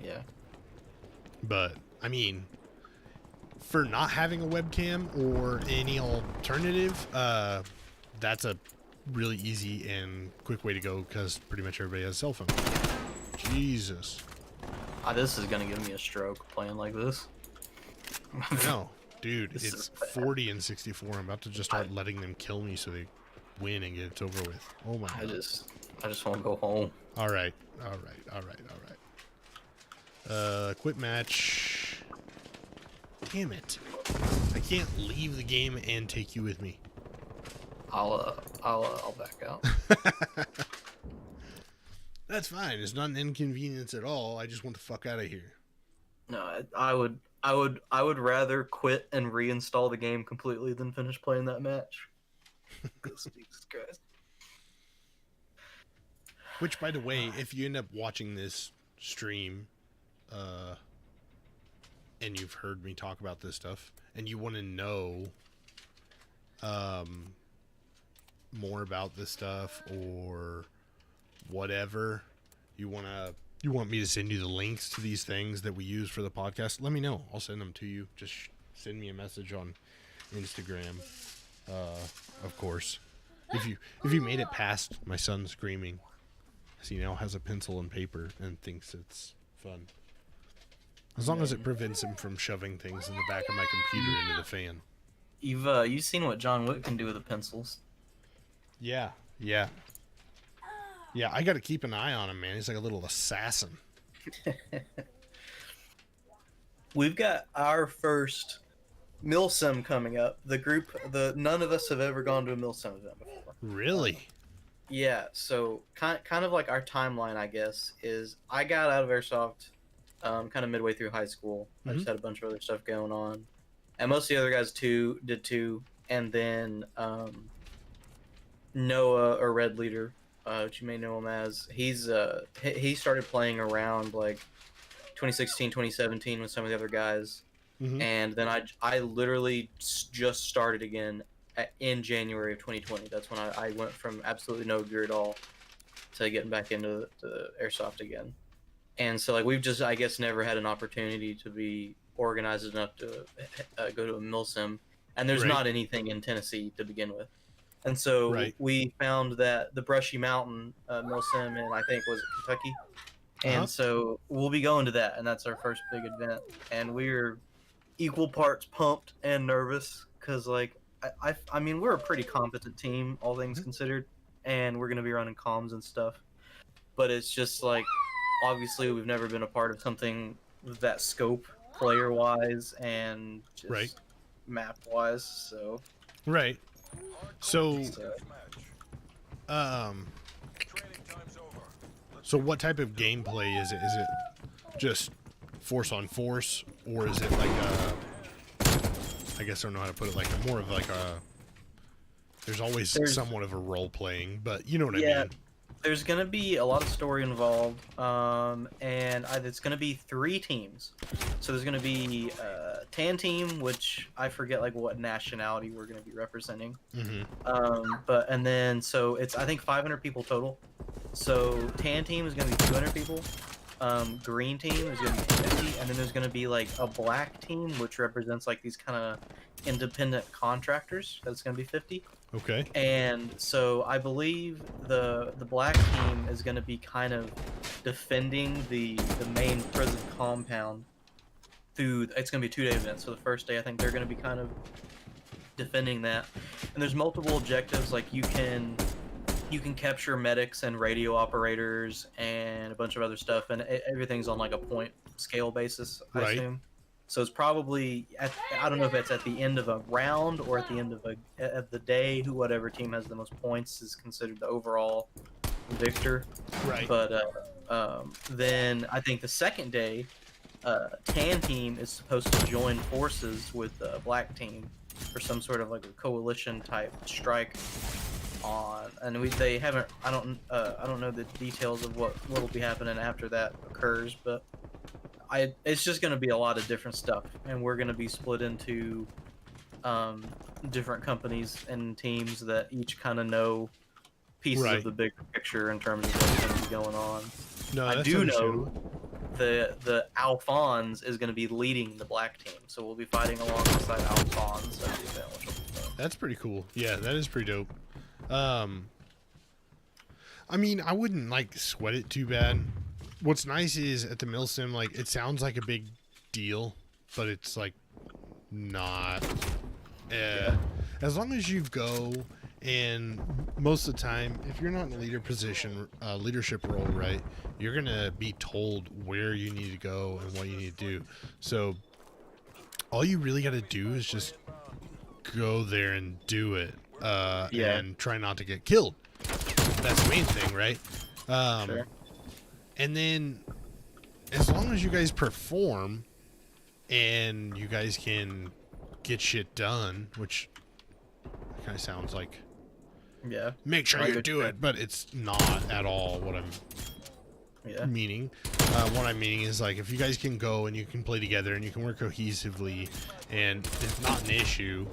Yeah. But, I mean, for not having a webcam or any alternative, that's a really easy and quick way to go, because pretty much everybody has a cell phone. Jesus. This is gonna give me a stroke playing like this. No, dude, This it's is bad. 40 and 64. I'm about to just start letting them kill me so they win and get it over with. Oh my I god. just want to go home. All right. Quit match. Damn it. I can't leave the game and take you with me. I'll back out. That's fine. It's not an inconvenience at all. I just want the fuck out of here. No, I would rather quit and reinstall the game completely than finish playing that match. Jesus Christ. Which, by the way, if you end up watching this stream, and you've heard me talk about this stuff, and you want to know, more about this stuff or whatever, you want me to send you the links to these things that we use for the podcast, let me know. I'll send them to you. Just send me a message on Instagram, of course. If you made it past my son screaming, he now has a pencil and paper and thinks it's fun. As long as it prevents him from shoving things in the back of my computer into the fan. You've seen what John Wick can do with the pencils. Yeah. I got to keep an eye on him, man. He's like a little assassin. We've got our first Milsim coming up. None of us have ever gone to a Milsim event before. Really? Yeah, so kind of like our timeline, I guess, is I got out of Airsoft kind of midway through high school. I just had a bunch of other stuff going on. And most of the other guys did too. And then Noah, or Red Leader, which you may know him as, he started playing around like 2016, 2017 with some of the other guys. And then I literally just started again in January of 2020. That's when I went from absolutely no gear at all to getting back into the Airsoft again. And so like we've just, I guess, never had an opportunity to be organized enough to go to a Milsim. And there's not anything in Tennessee to begin with. And so we found that the Brushy Mountain Milsim, and I think was it Kentucky. And so we'll be going to that, and that's our first big event. And we're equal parts pumped and nervous because, like, I mean, we're a pretty competent team, all things considered, and we're going to be running comms and stuff. But it's just like, obviously, we've never been a part of something with that scope, player-wise and just map-wise. So so what type of gameplay is it? Is it just force on force, or is it like I guess I don't know how to put it, like more of like there's always somewhat of a role playing, but you know what I mean. There's gonna be a lot of story involved, and it's gonna be 3 teams. So there's gonna be a tan team, which I forget like what nationality we're gonna be representing. And then so it's I think 500 people total. So tan team is gonna be 200 people. Green team is gonna be 50, and then there's gonna be like a black team, which represents like these kind of independent contractors. That's gonna be 50. Okay. And so I believe the black team is going to be kind of defending the main prison compound through. It's going to be a 2-day event. So the first day, I think they're going to be kind of defending that. And there's multiple objectives. Like you can capture medics and radio operators and a bunch of other stuff, and everything's on like a point scale basis, I assume. So it's probably I don't know if it's at the end of a round or at the end of the day. Whatever team has the most points is considered the overall victor. Right. But then I think the second day, tan team is supposed to join forces with the black team for some sort of like a coalition type strike on, and they haven't. I don't know the details of what will be happening after that occurs, but. It's just going to be a lot of different stuff, and we're going to be split into different companies and teams that each kind of know pieces of the bigger picture in terms of what's going to be going on. No, I do know the Alphonse is going to be leading the black team, so we'll be fighting alongside Alphonse at the event, which will be fun. That's pretty cool. Yeah, that is pretty dope. I mean, I wouldn't like sweat it too bad. what's nice is at the Milsim, like it sounds like a big deal, but it's like not. As long as you go, and most of the time, if you're not in a leadership role, right, you're gonna be told where you need to go and what you need to do. So all you really got to do is just go there and do it, and try not to get killed. That's the main thing, right? Sure. And then, as long as you guys perform and you guys can get shit done, which kind of sounds like make sure you do it, but it's not at all what I'm meaning. What I'm meaning is, like, if you guys can go and you can play together and you can work cohesively and it's not an issue,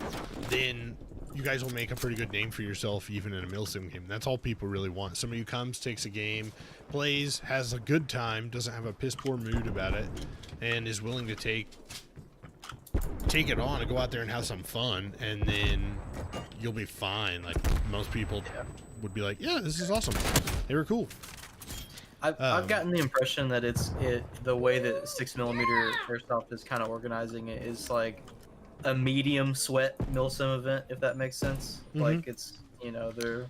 then you guys will make a pretty good name for yourself even in a Milsim game. That's all people really want. Somebody who comes, takes a game, plays, has a good time, doesn't have a piss poor mood about it, and is willing to take it on and go out there and have some fun, and then you'll be fine. Like, most people would be like, yeah, this is awesome. They were cool. I've gotten the impression that the way that 6mm Airsoft is kind of organizing it is like a medium sweat Milsim event, if that makes sense. Like, it's, you know, they're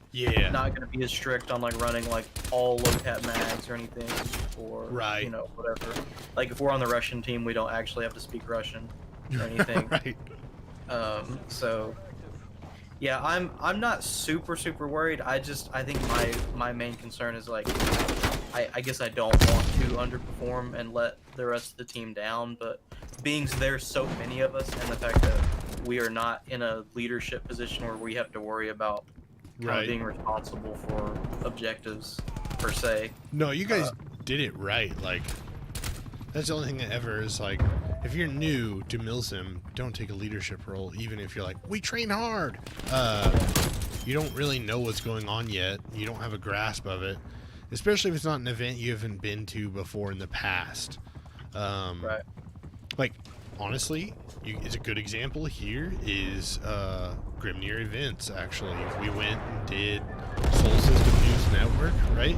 not going to be as strict on like running like all low cap mags or anything, or you know, whatever. Like, if we're on the Russian team, we don't actually have to speak Russian or anything. So yeah, I'm not super worried. I think my main concern is, like, I guess I don't want to underperform and let the rest of the team down, but being there's so many of us, and the fact that we are not in a leadership position where we have to worry about kind of being responsible for objectives per se. No, you guys did it right. Like, that's the only thing that ever is, like, if you're new to Milsim, don't take a leadership role, even if you're like, we train hard. You don't really know what's going on yet. You don't have a grasp of it, especially if it's not an event you haven't been to before in the past. Like, honestly, it's a good example here is Grimnir events, actually. We went and did Soul System News Network, right?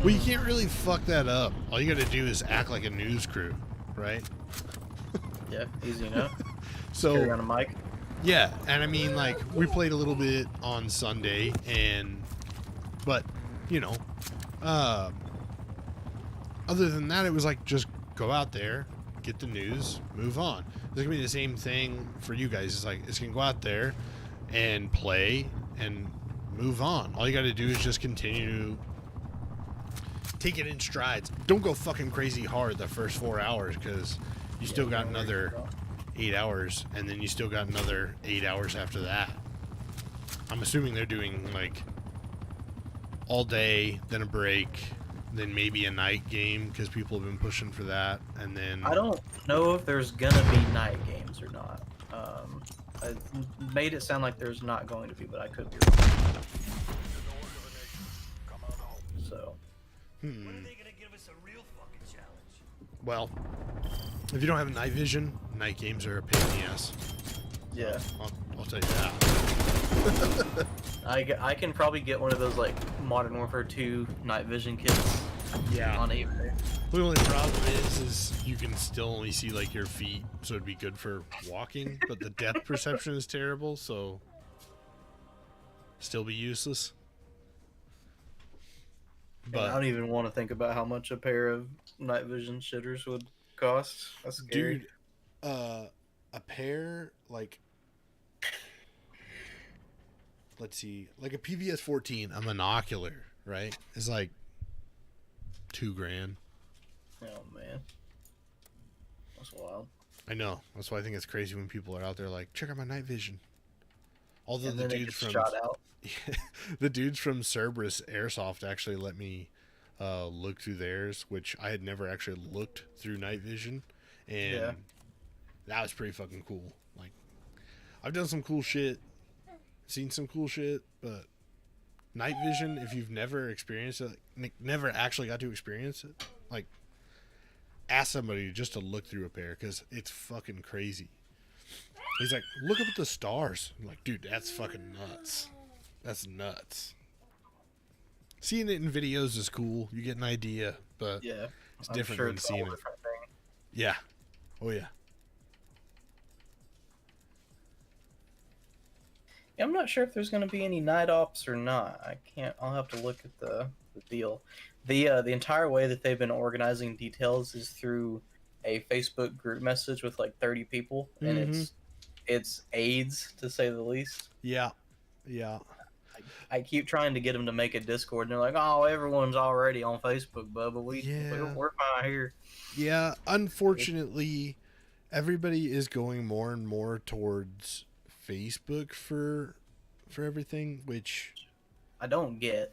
Well, you can't really fuck that up. All you gotta do is act like a news crew, right? Yeah, easy enough. So, carry on a mic. Yeah, and I mean, like, we played a little bit on Sunday, but, you know, other than that, it was like, just go out there, get the news, move on. It's gonna be the same thing for you guys. It's like, it's gonna go out there and play and move on. All you gotta do is just continue to take it in strides. Don't go fucking crazy hard the first 4 hours, because you still got another 8 hours, and then you still got another 8 hours after that. I'm assuming they're doing, like, all day, then a break, then maybe a night game, because people have been pushing for that, and then... I don't know if there's gonna be night games or not. I made it sound like there's not going to be, but I could be wrong. So... When are they gonna give us a real fucking challenge? Well, if you don't have night vision, night games are a pain in the ass. Yeah. I'll tell you that. I can probably get one of those, like, Modern Warfare 2 night vision kits on eBay. The only problem is you can still only see, like, your feet, so it'd be good for walking, but the depth perception is terrible, so still be useless. But I don't even want to think about how much a pair of night vision shitters would cost. That's scary. Dude, a pair, like, let's see, like a PVS 14, a monocular, right, is like $2,000. Oh man, that's wild. I know. That's why I think it's crazy when people are out there like, check out my night vision. Although And the then dudes from shot out. the dudes from Cerberus Airsoft actually let me look through theirs, which I had never actually looked through night vision, and that was pretty fucking cool. Like, I've done some cool shit, seen some cool shit, but night vision, if you've never experienced it, like, never actually got to experience it, like, ask somebody just to look through a pair, because it's fucking crazy. He's like, look up at the stars. I'm like, dude, that's fucking nuts. That's nuts. Seeing it in videos is cool. You get an idea, but It's I'm different sure than it's a whole seeing it. different thing. Yeah. Oh yeah. Yeah, I'm not sure if there's going to be any night ops or not. I can't. I'll have to look at the deal. The entire way that they've been organizing details is through a Facebook group message with like 30 people, and Mm-hmm. it's AIDS to say the least. Yeah. Yeah. I keep trying to get them to make a Discord, and they're like, "Oh, everyone's already on Facebook, Bubba. Yeah. We're fine here." Yeah. Unfortunately, everybody is going more and more towards Facebook for everything, which I don't get.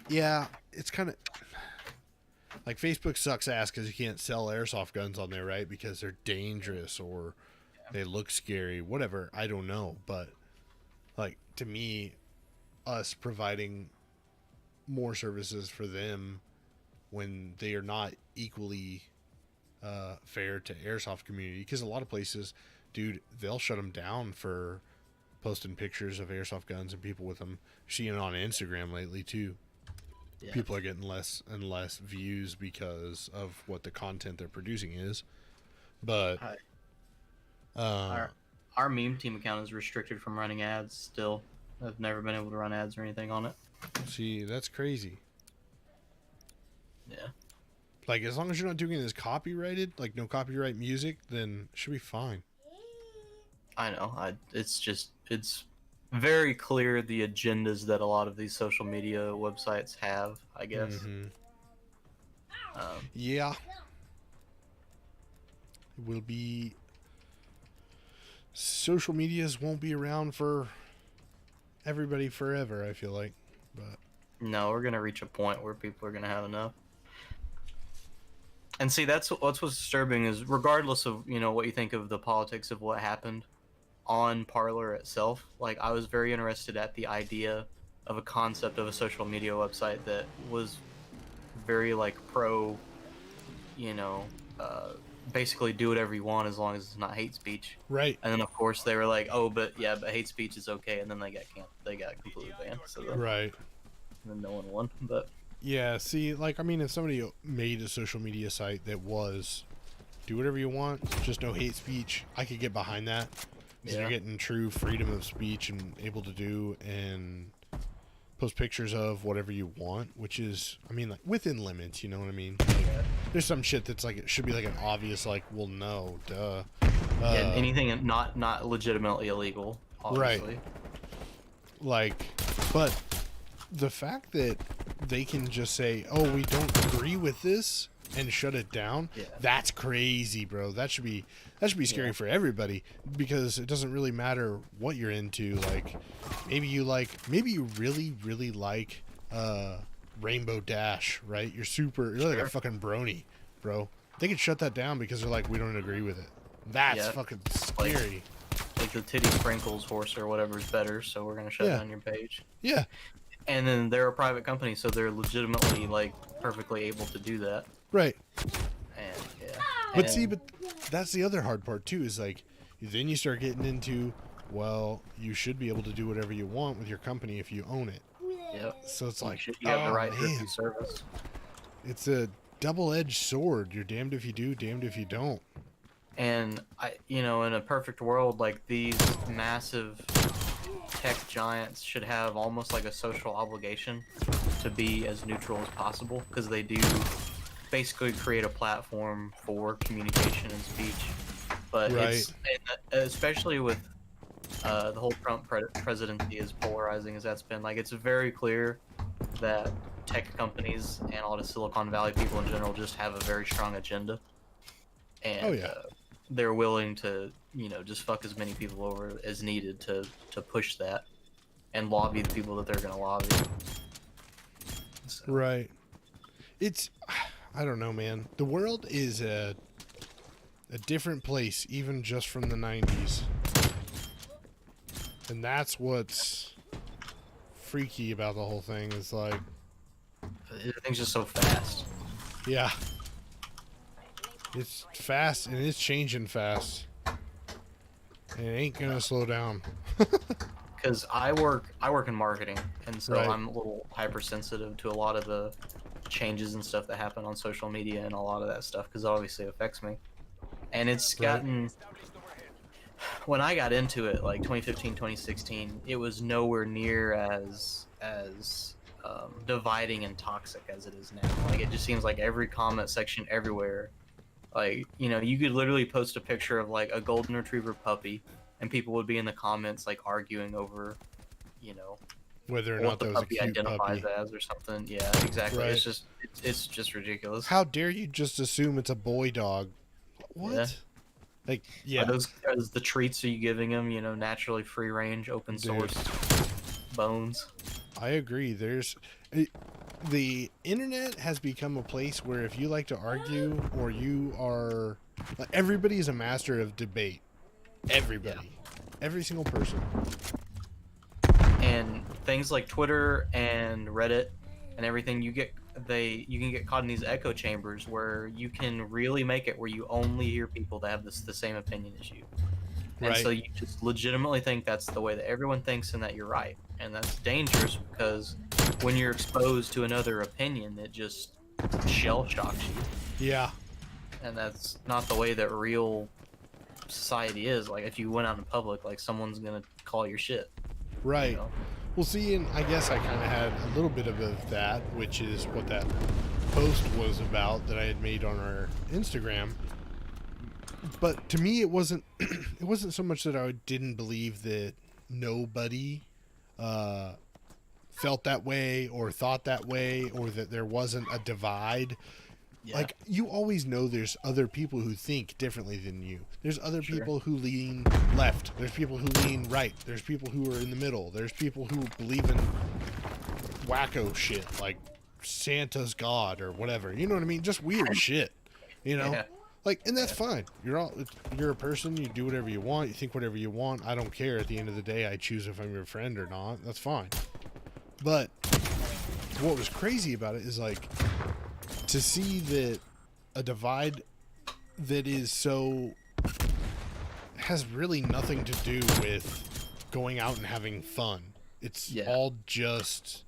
yeah, it's kind of like Facebook sucks ass because you can't sell airsoft guns on there, right? Because they're dangerous or they look scary, whatever. I don't know, but like to me, us providing more services for them when they are not equally fair to airsoft community, because a lot of places, dude, they'll shut them down for posting pictures of airsoft guns and people with them. Seeing it on Instagram lately too. Yeah. People are getting less and less views because of what the content they're producing is. But Our meme team account is restricted from running ads still. I've never been able to run ads or anything on it. see, that's crazy. Yeah. Like, as long as you're not doing it as copyrighted, like no copyright music, then it should be fine. I know. It's very clear the agendas that a lot of these social media websites have, I guess. Mm-hmm. Um, Yeah. It will be. Social medias won't be around for everybody forever, I feel like. But no, we're gonna reach a point where people are gonna have enough. And see, that's what's disturbing is, regardless of what you think of the politics of what happened on Parler itself, like I was very interested at the idea of a concept of a social media website that was very like pro, basically do whatever you want as long as it's not hate speech. right, And then of course they were like, oh, but hate speech is okay, and then they got completely banned. So right. then no one won. But Yeah, see, like, I mean, if somebody made a social media site that was do whatever you want, just no hate speech, I could get behind that. 'Cause Yeah. you're getting true freedom of speech and able to do and post pictures of whatever you want, which is, I mean, like, within limits, you know what I mean? Like, there's some shit that's like, it should be like an obvious, like, well, no, duh. yeah, anything not legitimately illegal, obviously. Like, but the fact that they can just say, oh, we don't agree with this and shut it down, Yeah. that's crazy, bro. That should be scary for everybody, because it doesn't really matter what you're into. Like, maybe you really, really like Rainbow Dash, right? You're like a fucking brony, bro. They could shut that down because they're like, we don't agree with it. That's fucking scary. Like the Titty Sprinkles horse or whatever is better, so we're gonna shut down your page. Yeah. And then they're a private company, so they're legitimately like perfectly able to do that. Right. And yeah. But see, but that's the other hard part too, is like, then you start getting into, well, you should be able to do whatever you want with your company if you own it. Yep. So it's like, You have the oh, right to man. do service. It's a double-edged sword. You're damned if you do, damned if you don't. And in a perfect world, like these massive tech giants should have almost like a social obligation to be as neutral as possible, because they do basically create a platform for communication and speech. But especially with the whole Trump presidency, as polarizing as that's been, like it's very clear that tech companies and a lot of Silicon Valley people in general just have a very strong agenda. And they're willing to, just fuck as many people over as needed to push that and lobby the people that they're going to lobby. So. Right. It's, I don't know, man. The world is a different place, even just from the 90s. And that's what's freaky about the whole thing, is like, everything's just so fast. Yeah. It's fast, and it's changing fast. And it ain't gonna slow down. Because I work in marketing, and so Right. I'm a little hypersensitive to a lot of the changes and stuff that happen on social media and a lot of that stuff, because obviously it affects me. And it's Right. gotten, when I got into it, like 2015, 2016, it was nowhere near as dividing and toxic as it is now. Like, it just seems like every comment section everywhere, like, you know, you could literally post a picture of like a golden retriever puppy, and people would be in the comments like arguing over, you know, Whether or what not the that was a puppy cute identifies puppy. as or something. Yeah, exactly. Right. It's just ridiculous. How dare you just assume it's a boy dog? What? Yeah. Like, yeah. Are the treats are you giving them? You know, naturally free range, open Dude. source bones. I agree. The internet has become a place where if you like to argue or you are, like, everybody is a master of debate. Everybody, every single person. And things like Twitter and Reddit and everything, you can get caught in these echo chambers where you can really make it where you only hear people that have the same opinion as you. And Right. so you just legitimately think that's the way that everyone thinks and that you're right. And that's dangerous because when you're exposed to another opinion, it just shell shocks you. Yeah. And that's not the way that real society is. Like, if you went out in public, like, someone's gonna call your shit. Right. You know? Well, see, and I guess I kind of had a little bit of that, which is what that post was about that I had made on our Instagram. But to me, it wasn't. It wasn't so much that I didn't believe that nobody felt that way or thought that way, or that there wasn't a divide. Yeah. Like, you always know there's other people who think differently than you. There's other Sure. people who lean left. There's people who lean right. There's people who are in the middle. There's people who believe in wacko shit, like Santa's God or whatever. You know what I mean? Just weird shit. You know? Yeah. Like, and that's fine. You're a person. You do whatever you want. You think whatever you want. I don't care. At the end of the day, I choose if I'm your friend or not. That's fine. But what was crazy about it is, like, to see that a divide that is so has really nothing to do with going out and having fun. It's all just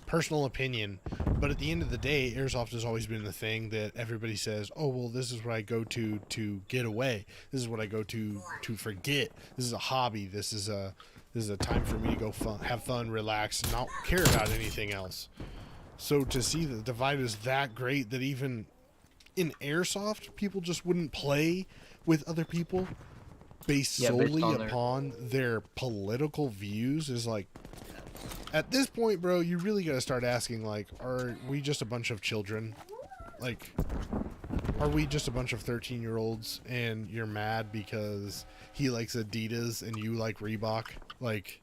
personal opinion. But at the end of the day, airsoft has always been the thing that everybody says, oh, well, this is what I go to get away. This is what I go to forget. This is a hobby. This is a time for me to go have fun, relax, and not care about anything else. So to see that the divide is that great that even in airsoft, people just wouldn't play with other people based solely upon their political views is like, at this point, bro, you really got to start asking, like, are we just a bunch of children? Like, are we just a bunch of 13-year-olds and you're mad because he likes Adidas and you like Reebok? Like,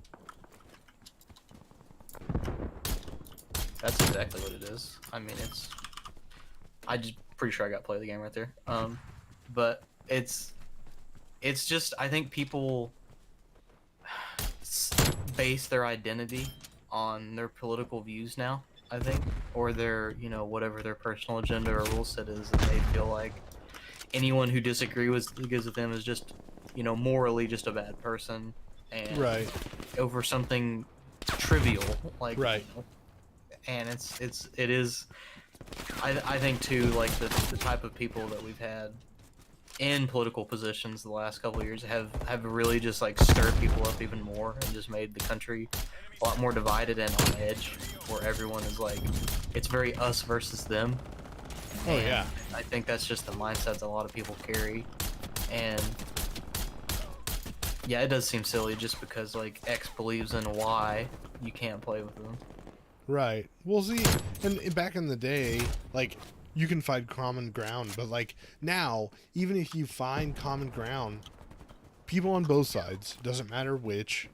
that's exactly what it is. I mean, I just pretty sure I got play of the game right there. But it's just, I think people base their identity on their political views now, I think, or their, you know, whatever their personal agenda or rule set is, and they feel like anyone who disagrees with them is just, you know, morally just a bad person, and over something trivial, like, you know, and it is, I think too, like the type of people that we've had in political positions the last couple of years have really just like stirred people up even more and just made the country a lot more divided and on edge, where everyone is like, it's very us versus them. Oh, and yeah. I think that's just the mindset that a lot of people carry, and yeah, it does seem silly just because like X believes in Y, you can't play with them. Right. Well, see, and back in the day, like, you can find common ground, but like now, even if you find common ground, people on both sides, doesn't matter which,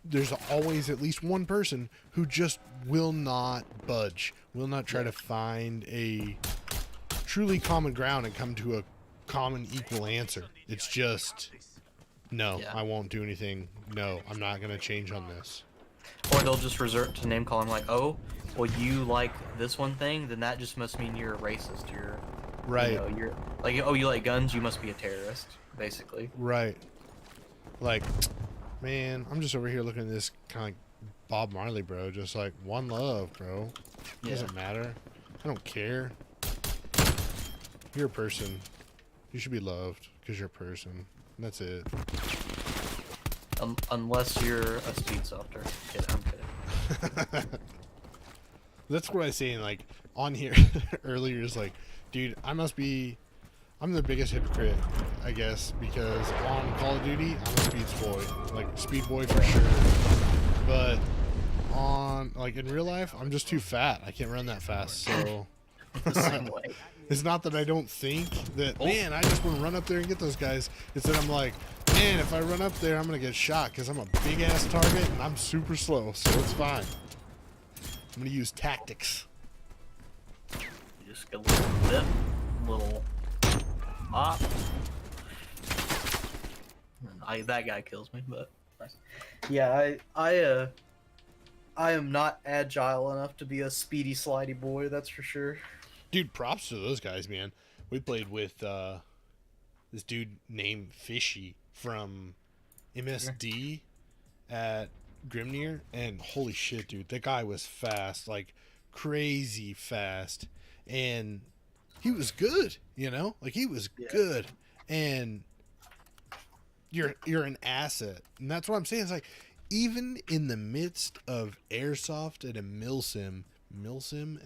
there's always at least one person who just will not budge, will not try to find a truly common ground and come to a common equal answer. It's just, no, I won't do anything. No, I'm not going to change on this. Or they'll just resort to name calling, like, oh, well, you like this one thing, then that just must mean you're a racist. You're you know, you're like, oh, you like guns, you must be a terrorist, basically. Right. Like, man, I'm just over here looking at this kind of like Bob Marley, bro. Just like, one love, bro. Doesn't matter. I don't care. You're a person. You should be loved because you're a person. That's it. Unless you're a speed softer. I'm kidding. That's what I was saying, like, on here earlier is like, dude, I'm the biggest hypocrite, I guess, because on Call of Duty, I'm a speed boy. Like, speed boy for sure. But on, like, in real life, I'm just too fat. I can't run that fast, so... The same way. It's not that I don't think that, man, I just want to run up there and get those guys. It's that I'm like, man, if I run up there, I'm going to get shot because I'm a big-ass target and I'm super slow, so it's fine. I'm going to use tactics. You just get a little dip, little mop. That guy kills me, but yeah, I am not agile enough to be a speedy, slidey boy. That's for sure. Dude, props to those guys, man. We played with this dude named Fishy from MSD at Grimnir, and holy shit, dude, that guy was fast, like crazy fast, and he was good, you know, like he was good, and you're an asset, and that's what I'm saying. It's like, even in the midst of airsoft and a milsim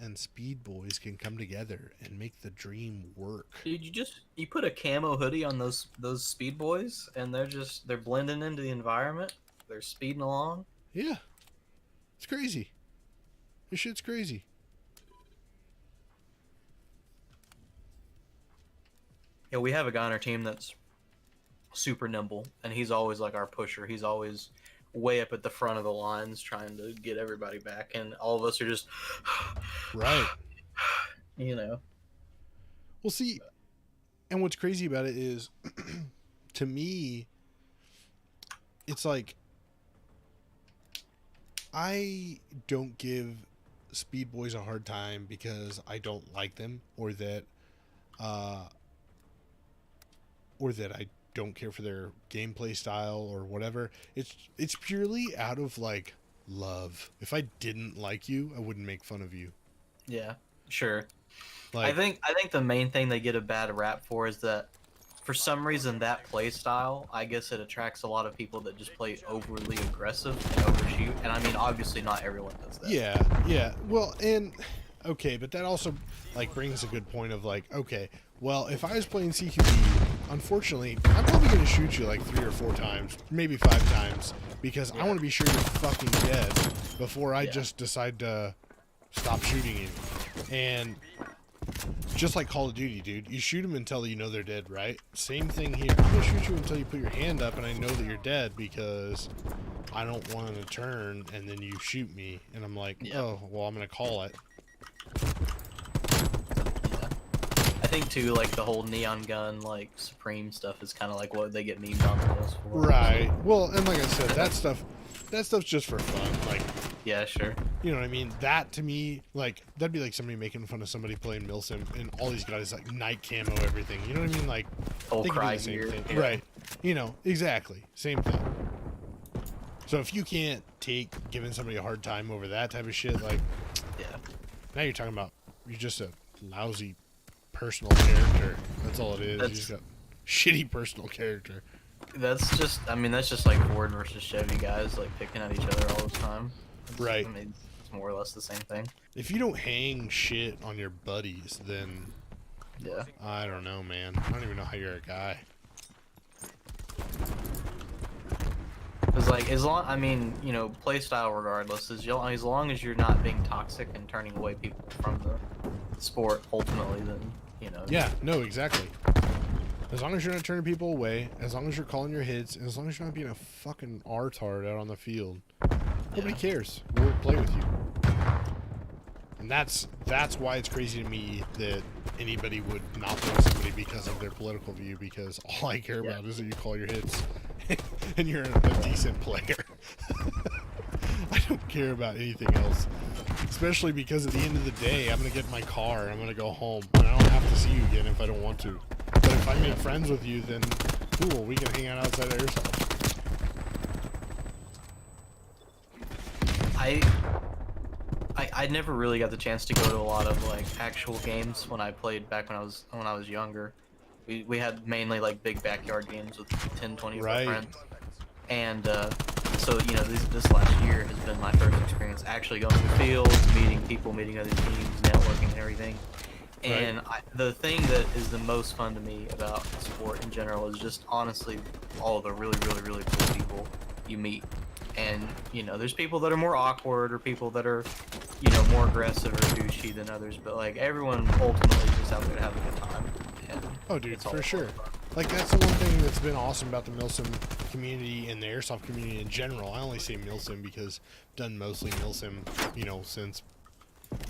and speed boys can come together and make the dream work. Dude, you put a camo hoodie on those speed boys, and they're blending into the environment. They're speeding along. Yeah, it's crazy. This shit's crazy. Yeah, we have a guy on our team that's super nimble, and he's always like our pusher. He's always way up at the front of the lines trying to get everybody back, and all of us are just right. You know. Well, see, and what's crazy about it is, to me, it's like, I don't give speed boys a hard time because I don't like them, or that I don't care for their gameplay style or whatever. It's purely out of like love. If I didn't like you, I wouldn't make fun of you. Yeah, sure. Like, I think the main thing they get a bad rap for is that for some reason that play style, I guess it attracts a lot of people that just play overly aggressive and overshoot. And I mean, obviously not everyone does that. Yeah. Well, and okay, but that also like brings a good point of like, okay, well, if I was playing CQB, unfortunately, I'm probably going to shoot you like 3 or 4 times, maybe 5 times, because I want to be sure you're fucking dead before I just decide to stop shooting you. And just like Call of Duty, dude, you shoot them until you know they're dead, right? Same thing here. I'm going to shoot you until you put your hand up and I know that you're dead, because I don't want to turn and then you shoot me. And I'm like, oh, well, I'm going to call it. I think too, like the whole neon gun, like Supreme stuff is kind of like what they get memed on the most for. Right. Well, and like I said, that stuff's just for fun. Like, yeah, sure. You know what I mean? That to me, like, that'd be like somebody making fun of somebody playing Milsim and all these guys like night camo everything. You know what I mean? Like, whole they could do cry the same gear. thing. Yeah. Right. You know, exactly. Same thing. So if you can't take giving somebody a hard time over that type of shit, like, yeah. Now you're talking about you're just a lousy personal character. That's all it is. You just got shitty personal character. That's just like Ford versus Chevy guys like picking at each other all the time. Right. I mean, it's more or less the same thing. If you don't hang shit on your buddies, then yeah, I don't know, man. I don't even know how you're a guy. Because like play style regardless as long as you're not being toxic and turning away people from the sport ultimately, then Yeah, no, exactly. As long as you're not turning people away, as long as you're calling your hits, and as long as you're not being a fucking retard out on the field, nobody cares. We'll play with you. And that's why it's crazy to me that anybody would not play with somebody because of their political view, because all I care about is that you call your hits and you're a decent player. I don't care about anything else. Especially because at the end of the day, I'm going to get in my car and I'm going to go home. And I don't have to see you again if I don't want to. But if I make friends with you, then cool, we can hang out outside of airsoft. I never really got the chance to go to a lot of like actual games when I played back when I was younger. We had mainly like big backyard games with 10, 20 of our Right. friends. And so you know, this last year has been my first experience actually going to the fields, meeting people, meeting other teams, networking and everything. And the thing that is the most fun to me about sport in general is just honestly all the really, really, really cool people you meet. And, you know, there's people that are more awkward or people that are, you know, more aggressive or douchey than others, but like everyone ultimately is just out there to have a good time. And Oh, dude, it's all for sure. fun. Like, that's the one thing that's been awesome about the Milsim community and the airsoft community in general. I only say Milsim because I've done mostly Milsim, you know, since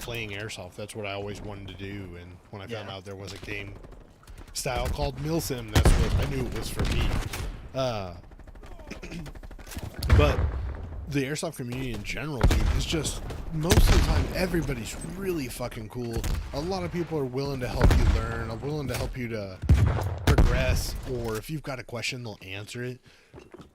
playing airsoft. That's what I always wanted to do. And when I found out there was a game style called Milsim, that's what I knew it was for me. But the airsoft community in general, dude, is just most of the time everybody's really fucking cool. A lot of people are willing to help you learn, are willing to help you to progress, or if you've got a question, they'll answer it.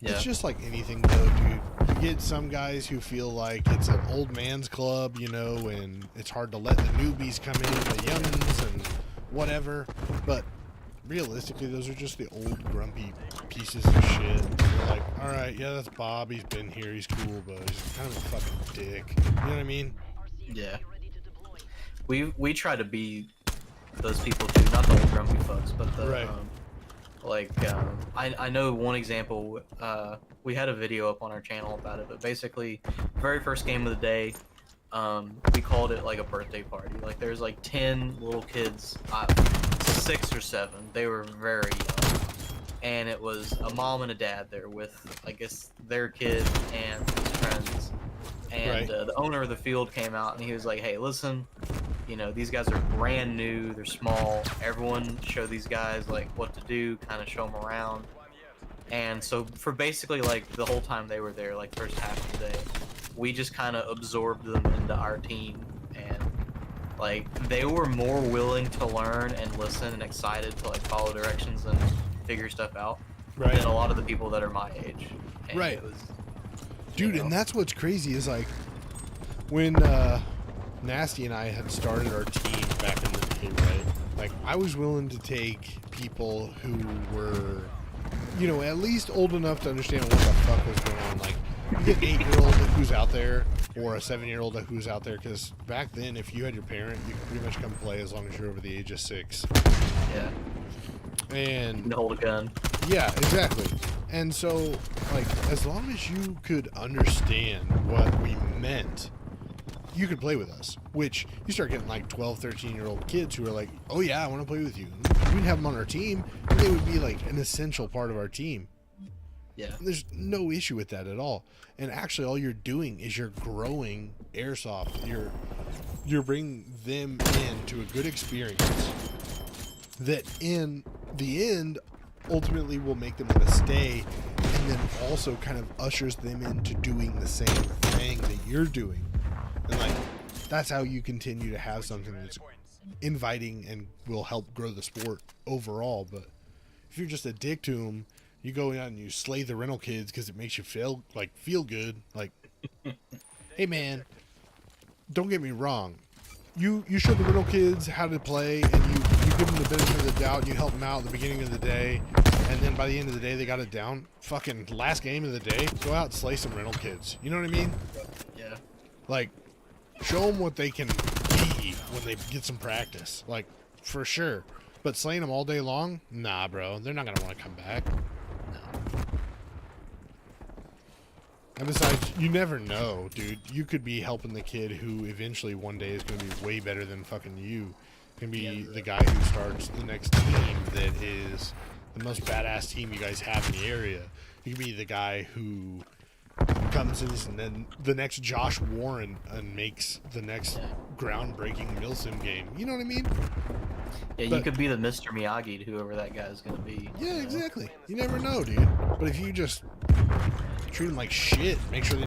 Yeah. It's just like anything, though, dude. You get some guys who feel like it's an old man's club, you know, and it's hard to let the newbies come in, the youngins, and whatever. But realistically, those are just the old grumpy pieces of shit. You're like, all right, yeah, that's Bob. He's been here. He's cool, but he's kind of a fucking dick. You know what I mean? Yeah. We try to be those people too, not the old grumpy folks, but the Right. I know one example. We had a video up on our channel about it, but basically, very first game of the day, we called it like a birthday party. Like there's like 10 little kids, 6 or 7. They were very young, and it was a mom and a dad there with, I guess, their kid and his friends. And the owner of the field came out and he was like, "Hey, listen, you know, these guys are brand new. They're small. Everyone show these guys like what to do, kind of show them around." And so for basically like the whole time they were there, like first half of the day, we just kind of absorbed them into our team, and like they were more willing to learn and listen and excited to like follow directions and figure stuff out than a lot of the people that are my age. And Right. it was, Dude, you know, and that's what's crazy is like when Nasty and I had started our team back in the day, right? Like I was willing to take people who were, you know, at least old enough to understand what the fuck was going on. Like you get an 8-year-old who's out there or a 7-year-old who's out there, because back then if you had your parent, you could pretty much come play as long as you're over the age of 6. yeah, And hold a gun. yeah, exactly. And so, like, as long as you could understand what we meant, you could play with us. Which, you start getting, like, 12, 13-year-old kids who are like, oh, yeah, I want to play with you. We'd have them on our team, and they would be, like, an essential part of our team. Yeah. And there's no issue with that at all. And actually, all you're doing is you're growing airsoft. You're bringing them into a good experience that, in the end, ultimately will make them want to stay, and then also kind of ushers them into doing the same thing that you're doing. And like that's how you continue to have something that's inviting and will help grow the sport overall. But if you're just a dick to them, you go out and you slay the rental kids because it makes you feel good, like hey man, don't get me wrong, you show the rental kids how to play, and you give them the benefit of the doubt, you help them out at the beginning of the day, and then by the end of the day they got it down. Fucking last game of the day, go out and slay some rental kids. You know what I mean? Yeah. Like, show them what they can be when they get some practice. Like, for sure. But slaying them all day long? Nah, bro. They're not going to want to come back. No. And besides, you never know, dude. You could be helping the kid who eventually one day is going to be way better than fucking you. Can be the guy who starts the next team that is the most badass team you guys have in the area. You can be the guy who comes in and then the next Josh Warren and makes the next groundbreaking Milsim game. You know what I mean? Yeah, But you could be the Mr. Miyagi to whoever that guy is going to be. yeah, you know? exactly. You never know, dude. But if you just treat them like shit, make sure they